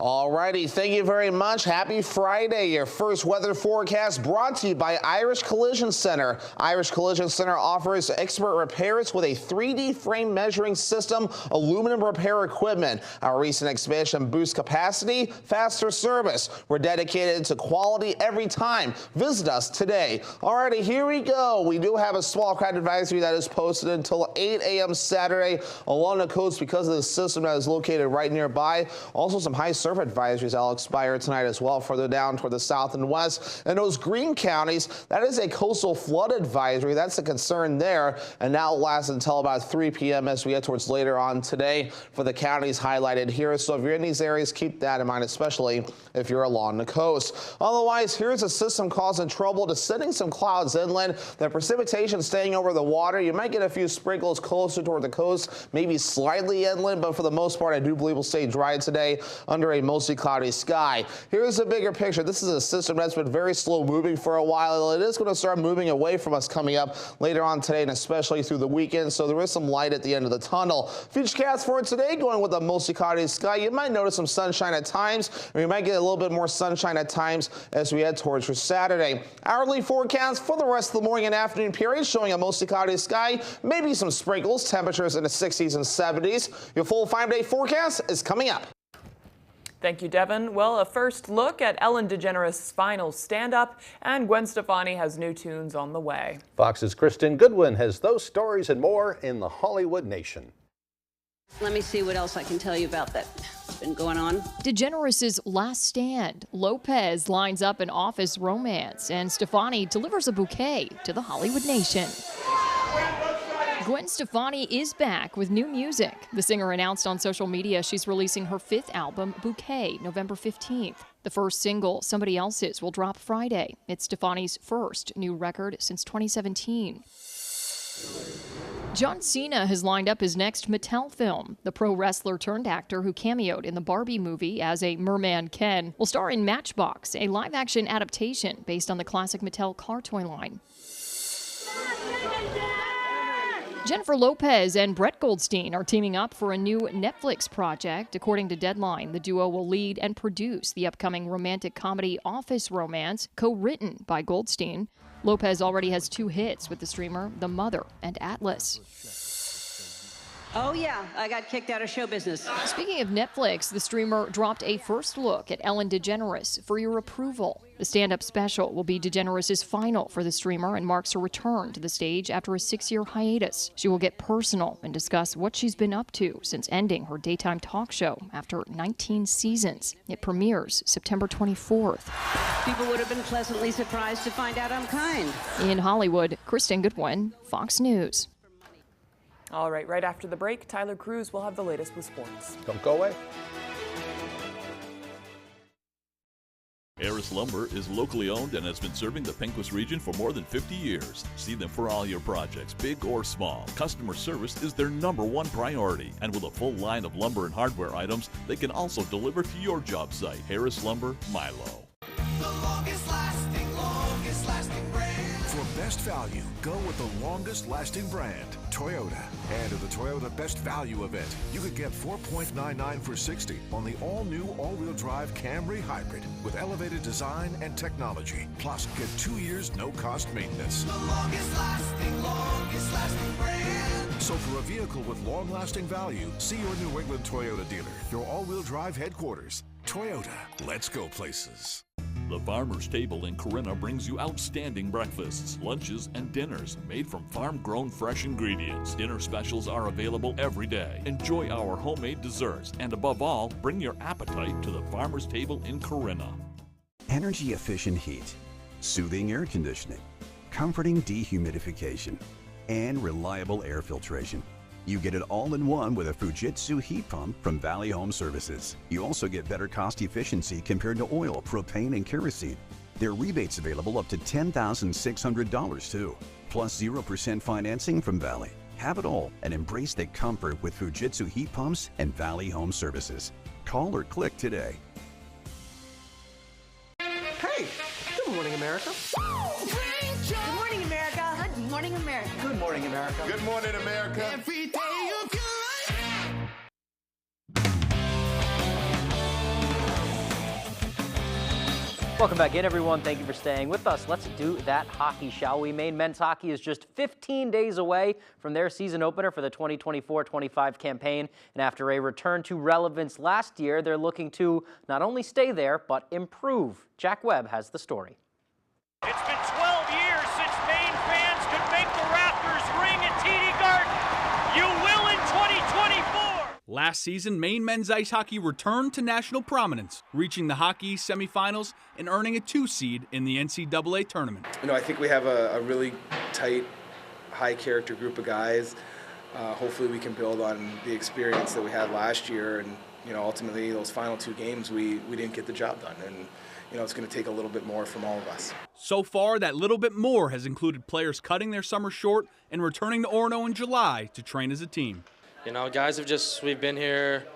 Alrighty, thank you very much. Happy Friday. Your first weather forecast brought to you by Irish Collision Center. Irish Collision Center offers expert repairs with a 3D frame measuring system, aluminum repair equipment. Our recent expansion boosts capacity, faster service. We're dedicated to quality every time. Visit us today. Alrighty, here we go. We do have a small crowd advisory that is posted until 8 a.m. Saturday along the coast because of the system that is located right nearby. Also, some high surf advisories that will expire tonight as well, further down toward the south and west. And those green counties, that is a coastal flood advisory. That's a concern there. And that will last until about 3 p.m. as we get towards later on today for the counties highlighted here. So if you're in these areas, keep that in mind, especially if you're along the coast. Otherwise, here's a system causing trouble, descending some clouds inland. The precipitation staying over the water. You might get a few sprinkles closer toward the coast, maybe slightly inland, but for the most part, I do believe we'll stay dry today under a mostly cloudy sky. Here's a bigger picture. This is a system that's been very slow moving for a while. It is going to start moving away from us coming up later on today and especially through the weekend, so there is some light at the end of the tunnel. Futurecast for today, going with a mostly cloudy sky. You might notice some sunshine at times, or you might get a little bit more sunshine at times as we head towards for Saturday. Hourly forecast for the rest of the morning and afternoon period showing a mostly cloudy sky, maybe some sprinkles, temperatures in the 60s and 70s. Your full 5-day forecast is coming up. Thank you, Devin. Well, a first look at Ellen DeGeneres' final stand-up, and Gwen Stefani has new tunes on the way. Fox's Kristen Goodwin has those stories and more in the Hollywood Nation. Let me see what else I can tell you about that's been going on. DeGeneres' last stand. Lopez lines up an office romance, and Stefani delivers a bouquet to the Hollywood Nation. Gwen Stefani is back with new music. The singer announced on social media she's releasing her 5th album, Bouquet, November 15th. The first single, Somebody Else's, will drop Friday. It's Stefani's first new record since 2017. John Cena has lined up his next Mattel film. The pro wrestler turned actor who cameoed in the Barbie movie as a Merman Ken will star in Matchbox, a live-action adaptation based on the classic Mattel car toy line. Jennifer Lopez and Brett Goldstein are teaming up for a new Netflix project. According to Deadline, the duo will lead and produce the upcoming romantic comedy Office Romance, co-written by Goldstein. Lopez already has 2 hits with the streamer, The Mother and Atlas. Oh yeah, I got kicked out of show business. Speaking of Netflix, the streamer dropped a first look at Ellen DeGeneres for your approval. The stand-up special will be DeGeneres' final for the streamer and marks her return to the stage after a 6-year hiatus. She will get personal and discuss what she's been up to since ending her daytime talk show after 19 seasons. It premieres September 24th. People would have been pleasantly surprised to find out I'm kind. In Hollywood, Kristen Goodwin, Fox News. All right after the break, Tyler Cruz will have the latest with sports. Don't go away. Harris Lumber is locally owned and has been serving the Pequot region for more than 50 years. See them for all your projects, big or small. Customer service is their #1 priority. And with a full line of lumber and hardware items, they can also deliver to your job site. Harris Lumber, Milo. The longest lasting brand. For best value, go with the longest lasting brand, Toyota. And at the Toyota Best Value event, you could get $4.99 for $60 on the all-new all-wheel drive Camry Hybrid with elevated design and technology. Plus, get 2 years no-cost maintenance. The longest lasting brand. So for a vehicle with long-lasting value, see your New England Toyota dealer, your all-wheel drive headquarters. Toyota, let's go places. The Farmer's Table in Corinna brings you outstanding breakfasts, lunches, and dinners made from farm-grown fresh ingredients. Dinner specials are available every day. Enjoy our homemade desserts, and above all, bring your appetite to the Farmer's Table in Corinna. Energy-efficient heat, soothing air conditioning, comforting dehumidification, and reliable air filtration. You get it all in one with a Fujitsu heat pump from Valley Home Services. You also get better cost efficiency compared to oil, propane, and kerosene. There are rebates available up to $10,600 too, plus 0% financing from Valley. Have it all and embrace the comfort with Fujitsu heat pumps and Valley Home Services. Call or click today. Hey, good morning, America. Good morning, America. Good morning, America. Good morning, America. Good morning, America. Every day of your life. Welcome back in, everyone. Thank you for staying with us. Let's do that hockey, shall we? Maine men's hockey is just 15 days away from their season opener for the 2024-25 campaign. And after a return to relevance last year, they're looking to not only stay there, but improve. Jack Webb has the story. It's been 12 years since Maine fans could make the Raptors ring at TD Garden. You will in 2024. Last season, Maine men's ice hockey returned to national prominence, reaching the Hockey East semifinals and earning a 2 seed in the NCAA tournament. I think we have a really tight, high-character group of guys. Hopefully we can build on the experience that we had last year, and ultimately those final 2 games we didn't get the job done, and it's going to take a little bit more from all of us. So far, that little bit more has included players cutting their summer short and returning to Orono in July to train as a team. Guys we've been here,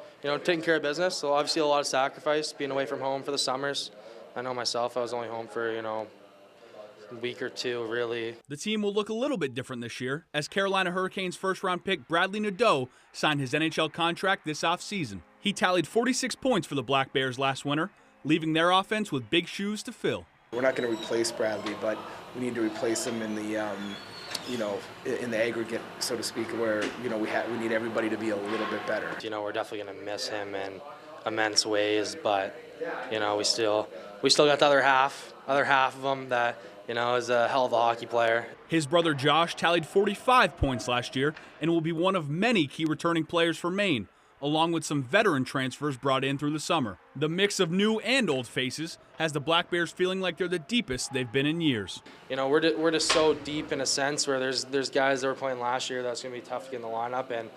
taking care of business. So obviously a lot of sacrifice, being away from home for the summers. I know myself, I was only home for, a week or two, really. The team will look a little bit different this year, as Carolina Hurricanes first-round pick Bradley Nadeau signed his NHL contract this offseason. He tallied 46 points for the Black Bears last winter, leaving their offense with big shoes to fill. We're not going to replace Bradley, but we need to replace him in the, in the aggregate, so to speak, where, we need everybody to be a little bit better. We're definitely going to miss him in immense ways, but, we still got the other half of him that, is a hell of a hockey player. His brother Josh tallied 45 points last year and will be one of many key returning players for Maine, along with some veteran transfers brought in through the summer. The mix of new and old faces has the Black Bears feeling like they're the deepest they've been in years. We're just so deep in a sense where there's guys that were playing last year that's going to be tough to get in the lineup, and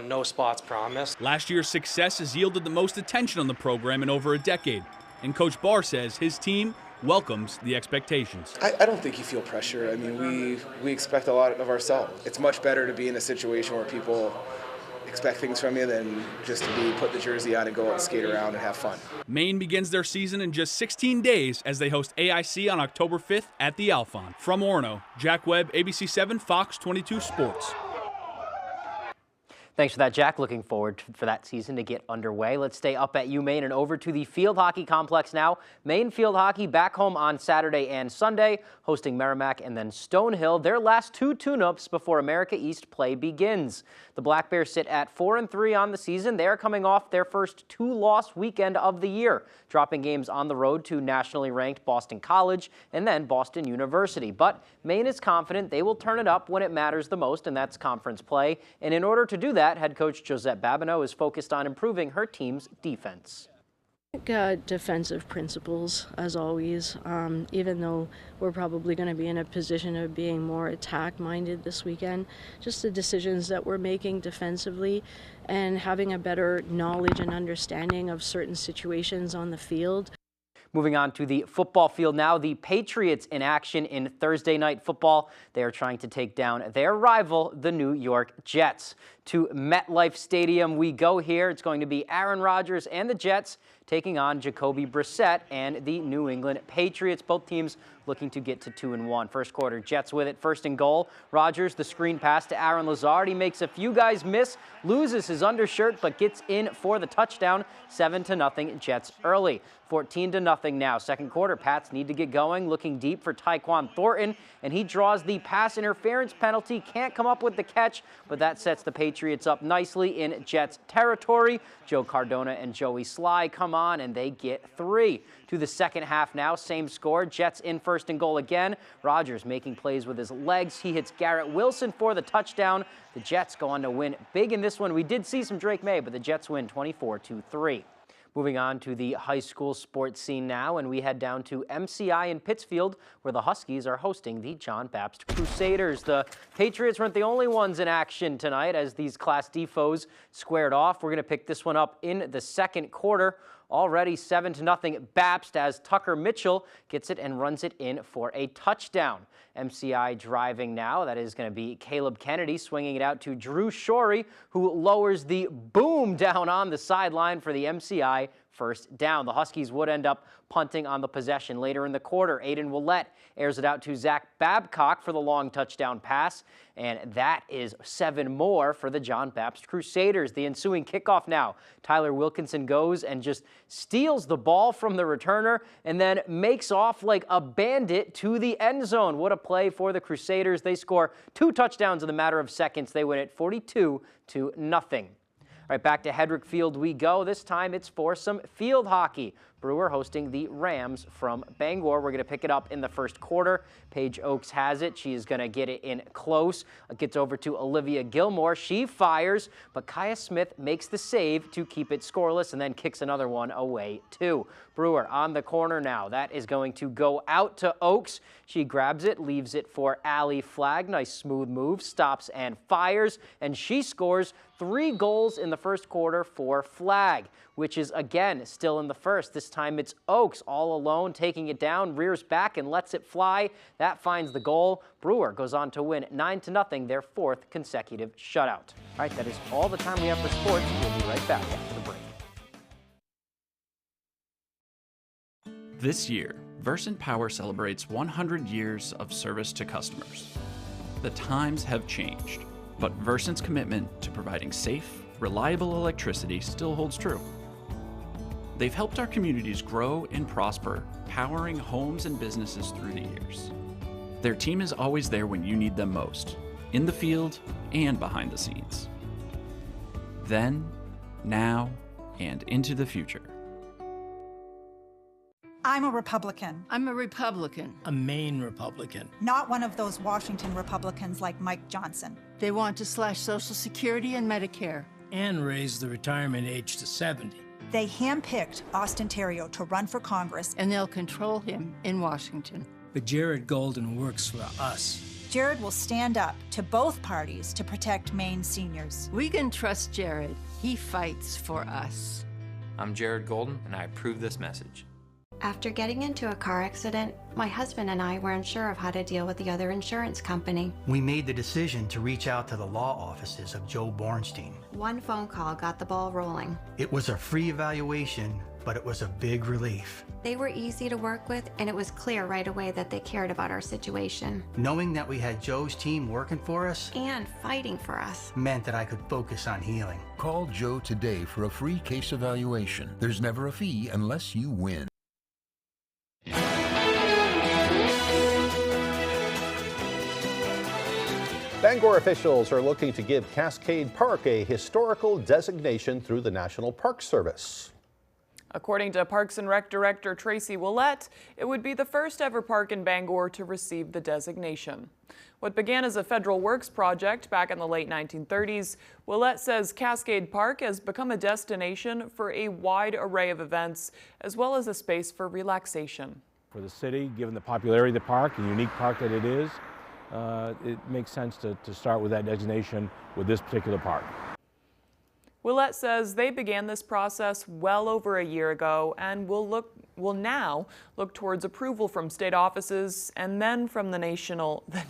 no spots promised. Last year's success has yielded the most attention on the program in over a decade, and Coach Barr says his team welcomes the expectations. I don't think you feel pressure. I mean, we expect a lot of ourselves. It's much better to be in a situation where people expect things from you than just to put the jersey on and go out and skate around and have fun. Maine begins their season in just 16 days as they host AIC on October 5th at the Alphon. From Orono, Jack Webb, ABC7, Fox 22 Sports. Thanks for that, Jack. Looking forward for that season to get underway. Let's stay up at UMaine and over to the field hockey complex now. Maine field hockey back home on Saturday and Sunday, hosting Merrimack and then Stonehill, their last two tune-ups before America East play begins. The Black Bears sit at 4-3 on the season. They're coming off their first two-loss weekend of the year, dropping games on the road to nationally ranked Boston College and then Boston University. But Maine is confident they will turn it up when it matters the most, and that's conference play. And in order to do that, head coach Josette Babineau is focused on improving her team's defense. Defensive principles, as always, even though we're probably going to be in a position of being more attack-minded this weekend. Just the decisions that we're making defensively and having a better knowledge and understanding of certain situations on the field. Moving on to the football field now, the Patriots in action in Thursday night football. They are trying to take down their rival, the New York Jets. To MetLife Stadium we go here. It's going to be Aaron Rodgers and the Jets taking on Jacoby Brissett and the New England Patriots. Both teams looking to get to 2-1. First quarter, Jets with it, first and goal. Rodgers, the screen pass to Aaron Lazard. He makes a few guys miss, loses his undershirt, but gets in for the touchdown. 7-0 Jets early. 14-0 now. Second quarter, Pats need to get going, looking deep for Tyquan Thornton, and he draws the pass interference penalty. Can't come up with the catch, but that sets the Patriots up nicely in Jets territory. Joe Cardona and Joey Sly come on, and they get 3. To the second half now, same score. Jets in first and goal again. Rodgers making plays with his legs. He hits Garrett Wilson for the touchdown. The Jets go on to win big in this one. We did see some Drake May, but the Jets win 24-3. Moving on to the high school sports scene now, and we head down to MCI in Pittsfield, where the Huskies are hosting the John Baptist Crusaders. The Patriots weren't the only ones in action tonight as these Class D foes squared off. We're going to pick this one up in the second quarter. Already 7-0 Baptist as Tucker Mitchell gets it and runs it in for a touchdown. MCI driving now. That is going to be Caleb Kennedy swinging it out to Drew Shorey, who lowers the boom down on the sideline for the MCI first down. The Huskies would end up punting on the possession later in the quarter. Aiden Willett airs it out to Zach Babcock for the long touchdown pass, and that is 7 more for the John Baptist Crusaders. The ensuing kickoff now. Tyler Wilkinson goes and just steals the ball from the returner and then makes off like a bandit to the end zone. What a play for the Crusaders. They score 2 touchdowns in the matter of seconds. They win it 42-0. All right, back to Hedrick Field we go. This time it's for some field hockey. Brewer hosting the Rams from Bangor. We're going to pick it up in the first quarter. Paige Oakes has it. She is going to get it in close. It gets over to Olivia Gilmore. She fires, but Kaya Smith makes the save to keep it scoreless and then kicks another one away too. Brewer on the corner now. That is going to go out to Oakes. She grabs it, leaves it for Allie Flagg. Nice smooth move, stops and fires, and she scores 3 goals in the first quarter for Flagg, which is again still in the first. This time it's Oakes all alone, taking it down, rears back and lets it fly. That finds the goal. Brewer goes on to win 9-0, their 4th consecutive shutout. All right, that is all the time we have for sports. We'll be right back after the break. This year, Versant Power celebrates 100 years of service to customers. The times have changed, but Versant's commitment to providing safe, reliable electricity still holds true. They've helped our communities grow and prosper, powering homes and businesses through the years. Their team is always there when you need them most, in the field and behind the scenes. Then, now, and into the future. I'm a Republican. I'm a Republican. A Maine Republican. Not one of those Washington Republicans like Mike Johnson. They want to slash Social Security and Medicare. And raise the retirement age to 70. They handpicked Austin Terrio to run for Congress. And they'll control him in Washington. But Jared Golden works for us. Jared will stand up to both parties to protect Maine seniors. We can trust Jared. He fights for us. I'm Jared Golden, and I approve this message. After getting into a car accident, my husband and I weren't sure of how to deal with the other insurance company. We made the decision to reach out to the law offices of Joe Bornstein. One phone call got the ball rolling. It was a free evaluation, but it was a big relief. They were easy to work with, and it was clear right away that they cared about our situation. Knowing that we had Joe's team working for us and fighting for us meant that I could focus on healing. Call Joe today for a free case evaluation. There's never a fee unless you win. Bangor officials are looking to give Cascade Park a historical designation through the National Park Service. According to Parks and Rec Director Tracy Willett, it would be the first ever park in Bangor to receive the designation. What began as a federal works project back in the late 1930s, Willett says Cascade Park has become a destination for a wide array of events, as well as a space for relaxation. For the city, given the popularity of the park, the unique park that it is, it makes sense to start with that designation with this particular park. Willett says they began this process well over a year ago and will now look towards approval from state offices and then from the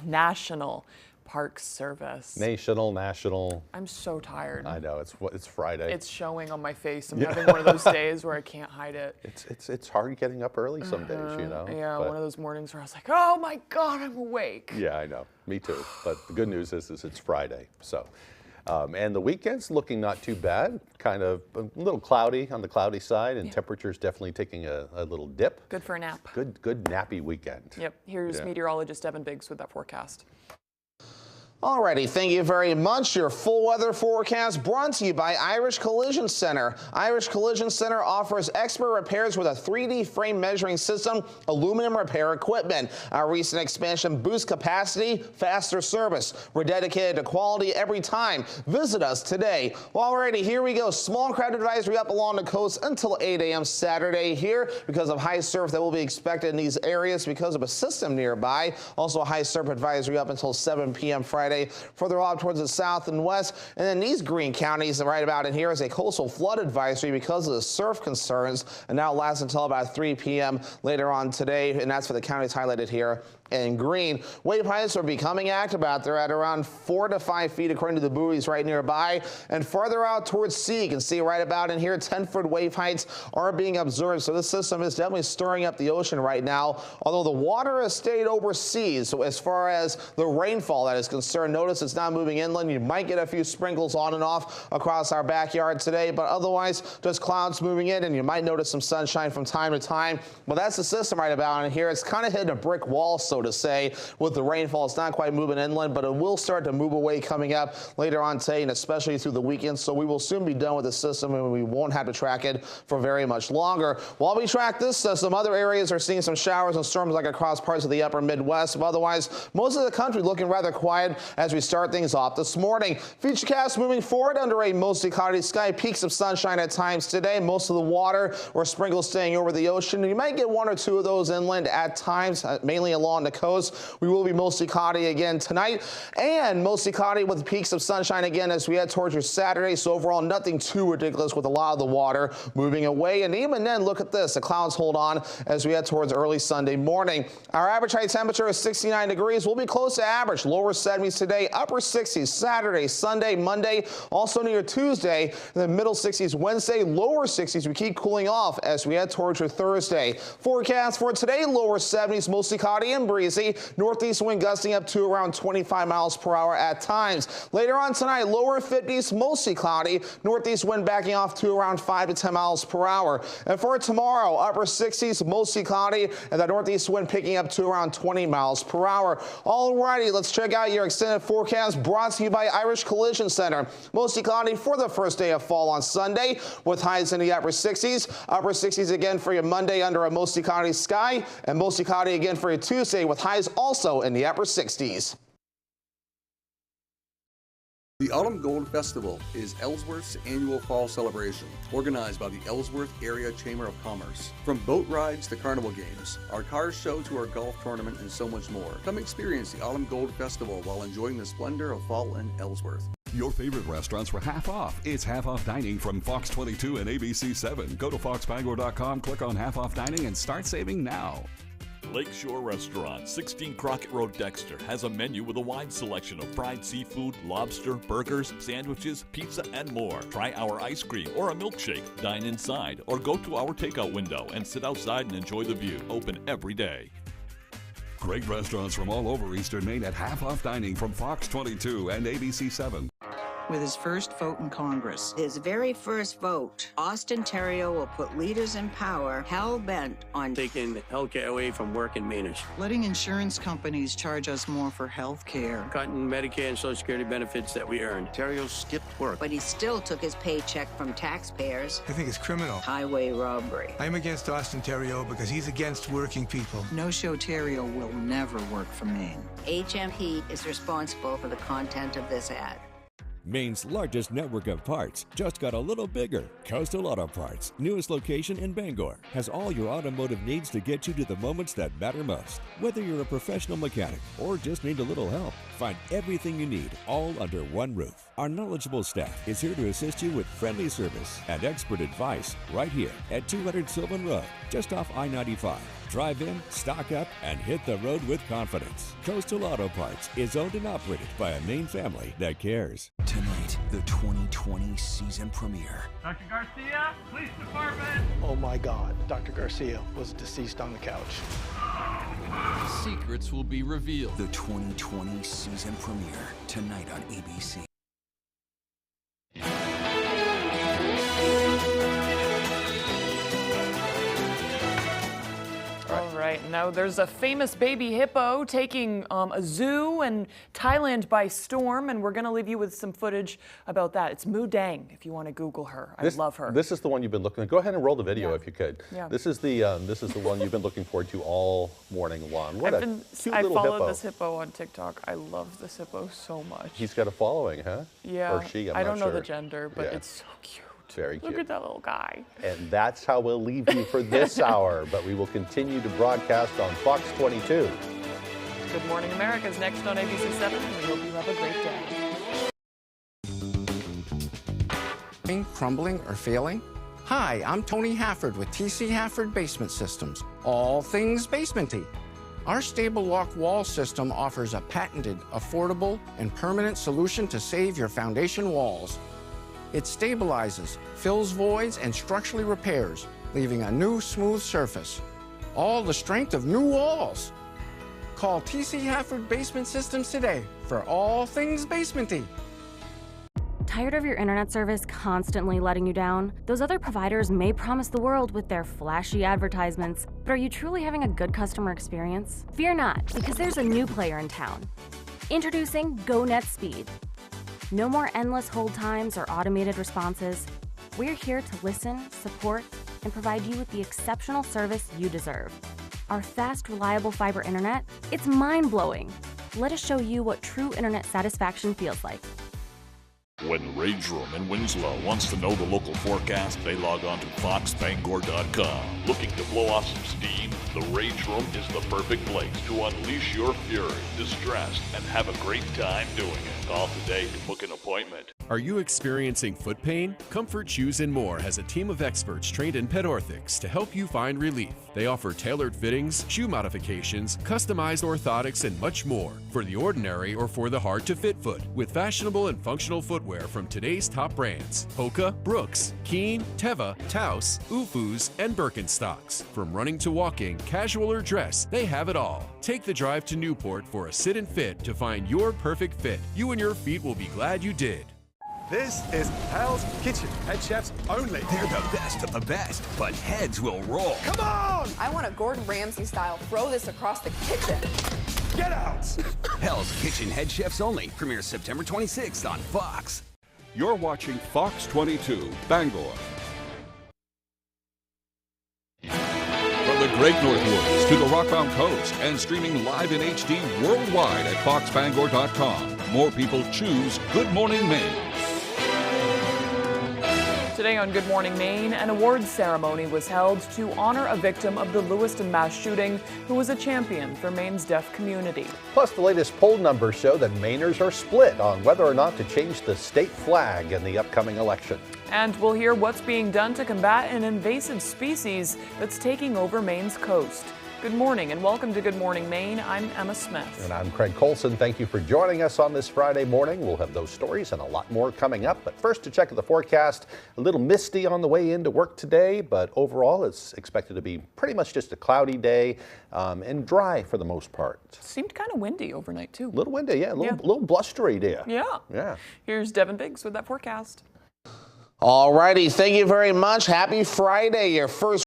National Park Service. National. I'm so tired. I know, it's Friday. It's showing on my face. I'm having one of those days where I can't hide it. It's hard getting up early some days, you know. Yeah, one of those mornings where I was like, oh my God, I'm awake. Yeah, I know. Me too. But the good news is it's Friday. So, and the weekend's looking not too bad. Kind of a little cloudy on the cloudy side, and temperatures definitely taking a little dip. Good for a nap. Good nappy weekend. Yep. Here's meteorologist Evan Biggs with that forecast. Alrighty, thank you very much. Your full weather forecast brought to you by Irish Collision Center. Irish Collision Center offers expert repairs with a 3D frame measuring system, aluminum repair equipment. Our recent expansion boosts capacity, faster service. We're dedicated to quality every time. Visit us today. Well, alrighty, here we go. Small crowd advisory up along the coast until 8 a.m. Saturday here because of high surf that will be expected in these areas because of a system nearby. Also a high surf advisory up until 7 p.m. Friday. Further off towards the south and west, and then these green counties right about in here is a coastal flood advisory because of the surf concerns, and now lasts until about 3 p.m. later on today, and that's for the counties highlighted here in green. Wave heights are becoming active out there at around 4 to 5 feet according to the buoys right nearby, and farther out towards sea, you can see right about in here 10-foot wave heights are being observed. So this system is definitely stirring up the ocean right now, although the water has stayed overseas. So as far as the rainfall that is concerned, notice it's not moving inland. You might get a few sprinkles on and off across our backyard today, but otherwise just clouds moving in, and you might notice some sunshine from time to time. But that's the system right about in here. It's kind of hitting a brick wall, so to say, with the rainfall. It's not quite moving inland, but it will start to move away coming up later on today, and especially through the weekend. So we will soon be done with the system, and we won't have to track it for very much longer. While we track this system, other areas are seeing some showers and storms like across parts of the upper Midwest. But otherwise, most of the country looking rather quiet as we start things off this morning. Futurecast moving forward under a mostly cloudy sky. Peaks of sunshine at times today. Most of the water or sprinkles staying over the ocean. You might get one or two of those inland at times, mainly along the the coast. We will be mostly cloudy again tonight and mostly cloudy with peaks of sunshine again as we head towards your Saturday. So overall, nothing too ridiculous with a lot of the water moving away. And even then, look at this. The clouds hold on as we head towards early Sunday morning. Our average high temperature is 69 degrees. We'll be close to average. Lower 70s today, upper 60s Saturday, Sunday, Monday, also near Tuesday. In the middle 60s Wednesday, lower 60s. We keep cooling off as we head towards your Thursday. Forecast for today, lower 70s, mostly cloudy and breezy. Northeast wind gusting up to around 25 miles per hour at times. Later on tonight, lower 50s, mostly cloudy. Northeast wind backing off to around 5 to 10 miles per hour. And for tomorrow, upper 60s, mostly cloudy, and the northeast wind picking up to around 20 miles per hour. Alrighty, let's check out your extended forecast brought to you by Irish Collision Center. Mostly cloudy for the first day of fall on Sunday with highs in the upper 60s. Upper 60s again for your Monday under a mostly cloudy sky, and mostly cloudy again for your Tuesday with highs also in the upper 60s. The Autumn Gold Festival is Ellsworth's annual fall celebration, organized by the Ellsworth Area Chamber of Commerce. From boat rides to carnival games, our car show to our golf tournament, and so much more. Come experience the Autumn Gold Festival while enjoying the splendor of fall in Ellsworth. Your favorite restaurants for half off. It's half off dining from Fox 22 and ABC 7. Go to foxbangor.com, click on half off dining, and start saving now. Lakeshore Restaurant, 16 Crockett Road, Dexter, has a menu with a wide selection of fried seafood, lobster, burgers, sandwiches, pizza, and more. Try our ice cream or a milkshake. Dine inside or go to our takeout window and sit outside and enjoy the view. Open every day. Great restaurants from all over Eastern Maine at half off dining from Fox 22 and ABC 7. With his first vote in Congress. His very first vote, Austin Terrio will put leaders in power hell-bent on taking healthcare away from working Mainers. Letting insurance companies charge us more for health care. Cutting Medicare and Social Security benefits that we earned. Terrio skipped work, but he still took his paycheck from taxpayers. I think it's criminal. Highway robbery. I'm against Austin Terrio because he's against working people. No-show Terrio will never work for Maine. HMP is responsible for the content of this ad. Maine's largest network of parts just got a little bigger. Coastal Auto Parts, newest location in Bangor, has all your automotive needs to get you to the moments that matter most. Whether you're a professional mechanic or just need a little help, find everything you need all under one roof. Our knowledgeable staff is here to assist you with friendly service and expert advice right here at 200 Sylvan Road, just off I-95. Drive in, stock up, and hit the road with confidence. Coastal Auto Parts is owned and operated by a Maine family that cares. Tonight, the 2020 season premiere. Dr. Garcia, Police Department. Oh my God, Dr. Garcia was deceased on the couch. Secrets will be revealed. The 2020 season premiere, tonight on ABC. Right, now there's a famous baby hippo taking a zoo in Thailand by storm, and we're going to leave you with some footage about that. It's Mu Dang, if you want to Google her. I love her. This is the one you've been looking at. Go ahead and roll the video if you could. Yeah. This is the one you've been looking forward to all morning long. What a cute I little follow hippo. this hippo on TikTok. I love this hippo so much. He's got a following, huh? Yeah. Or she, I don't not know sure. the gender, but Yeah. it's so cute. Very cute. Look at that little guy. And that's how we'll leave you for this hour, but we will continue to broadcast on Fox 22. Good Morning America is next on ABC 7. We hope you have a great day. Crumbling or failing? Hi, I'm Tony Hafford with TC Hafford Basement Systems. All things basementy. Our stable lock wall system offers a patented, affordable, and permanent solution to save your foundation walls. It stabilizes, fills voids, and structurally repairs, leaving a new smooth surface. All the strength of new walls. Call TC Hafford Basement Systems today for all things basementy. Tired of your internet service constantly letting you down? Those other providers may promise the world with their flashy advertisements, but are you truly having a good customer experience? Fear not, because there's a new player in town. Introducing GoNet Speed. No more endless hold times or automated responses. We're here to listen, support, and provide you with the exceptional service you deserve. Our fast, reliable fiber internet, it's mind-blowing. Let us show you what true internet satisfaction feels like. When Rage Room in Winslow wants to know the local forecast, they log on to foxbangor.com. Looking to blow off some steam? The Rage Room is the perfect place to unleash your fury, distress, and have a great time doing it. Call today to book an appointment. Are you experiencing foot pain? Comfort Shoes & More has a team of experts trained in pet orthotics to help you find relief. They offer tailored fittings, shoe modifications, customized orthotics, and much more for the ordinary or for the hard-to-fit foot, with fashionable and functional footwear from today's top brands: Hoka, Brooks, Keen, Teva, Taos, Ufus, and Birkenstocks. From running to walking, casual or dress, they have it all. Take the drive to Newport for a sit and fit to find your perfect fit. You and your feet will be glad you did. This is Hell's Kitchen, head chefs only. They're the best of the best, but heads will roll. Come on! I want a Gordon Ramsay style throw this across the kitchen. Get out! Hell's Kitchen, head chefs only, premieres September 26th on Fox. You're watching Fox 22, Bangor. From the Great North Woods to the Rockbound Coast and streaming live in HD worldwide at foxbangor.com. More people choose Good Morning Maine. Today on Good Morning Maine, an awards ceremony was held to honor a victim of the Lewiston mass shooting who was a champion for Maine's deaf community. Plus, the latest poll numbers show that Mainers are split on whether or not to change the state flag in the upcoming election. And we'll hear what's being done to combat an invasive species that's taking over Maine's coast. Good morning and welcome to Good Morning Maine. I'm Emma Smith. And I'm Craig Colson. Thank you for joining us on this Friday morning. We'll have those stories and a lot more coming up. But first, to check the forecast, a little misty on the way into work today, but overall it's expected to be pretty much just a cloudy day and dry for the most part. Seemed kind of windy overnight too. A little windy, yeah. A little blustery day. Yeah. Here's Devin Biggs with that forecast. All righty. Thank you very much. Happy Friday. Your first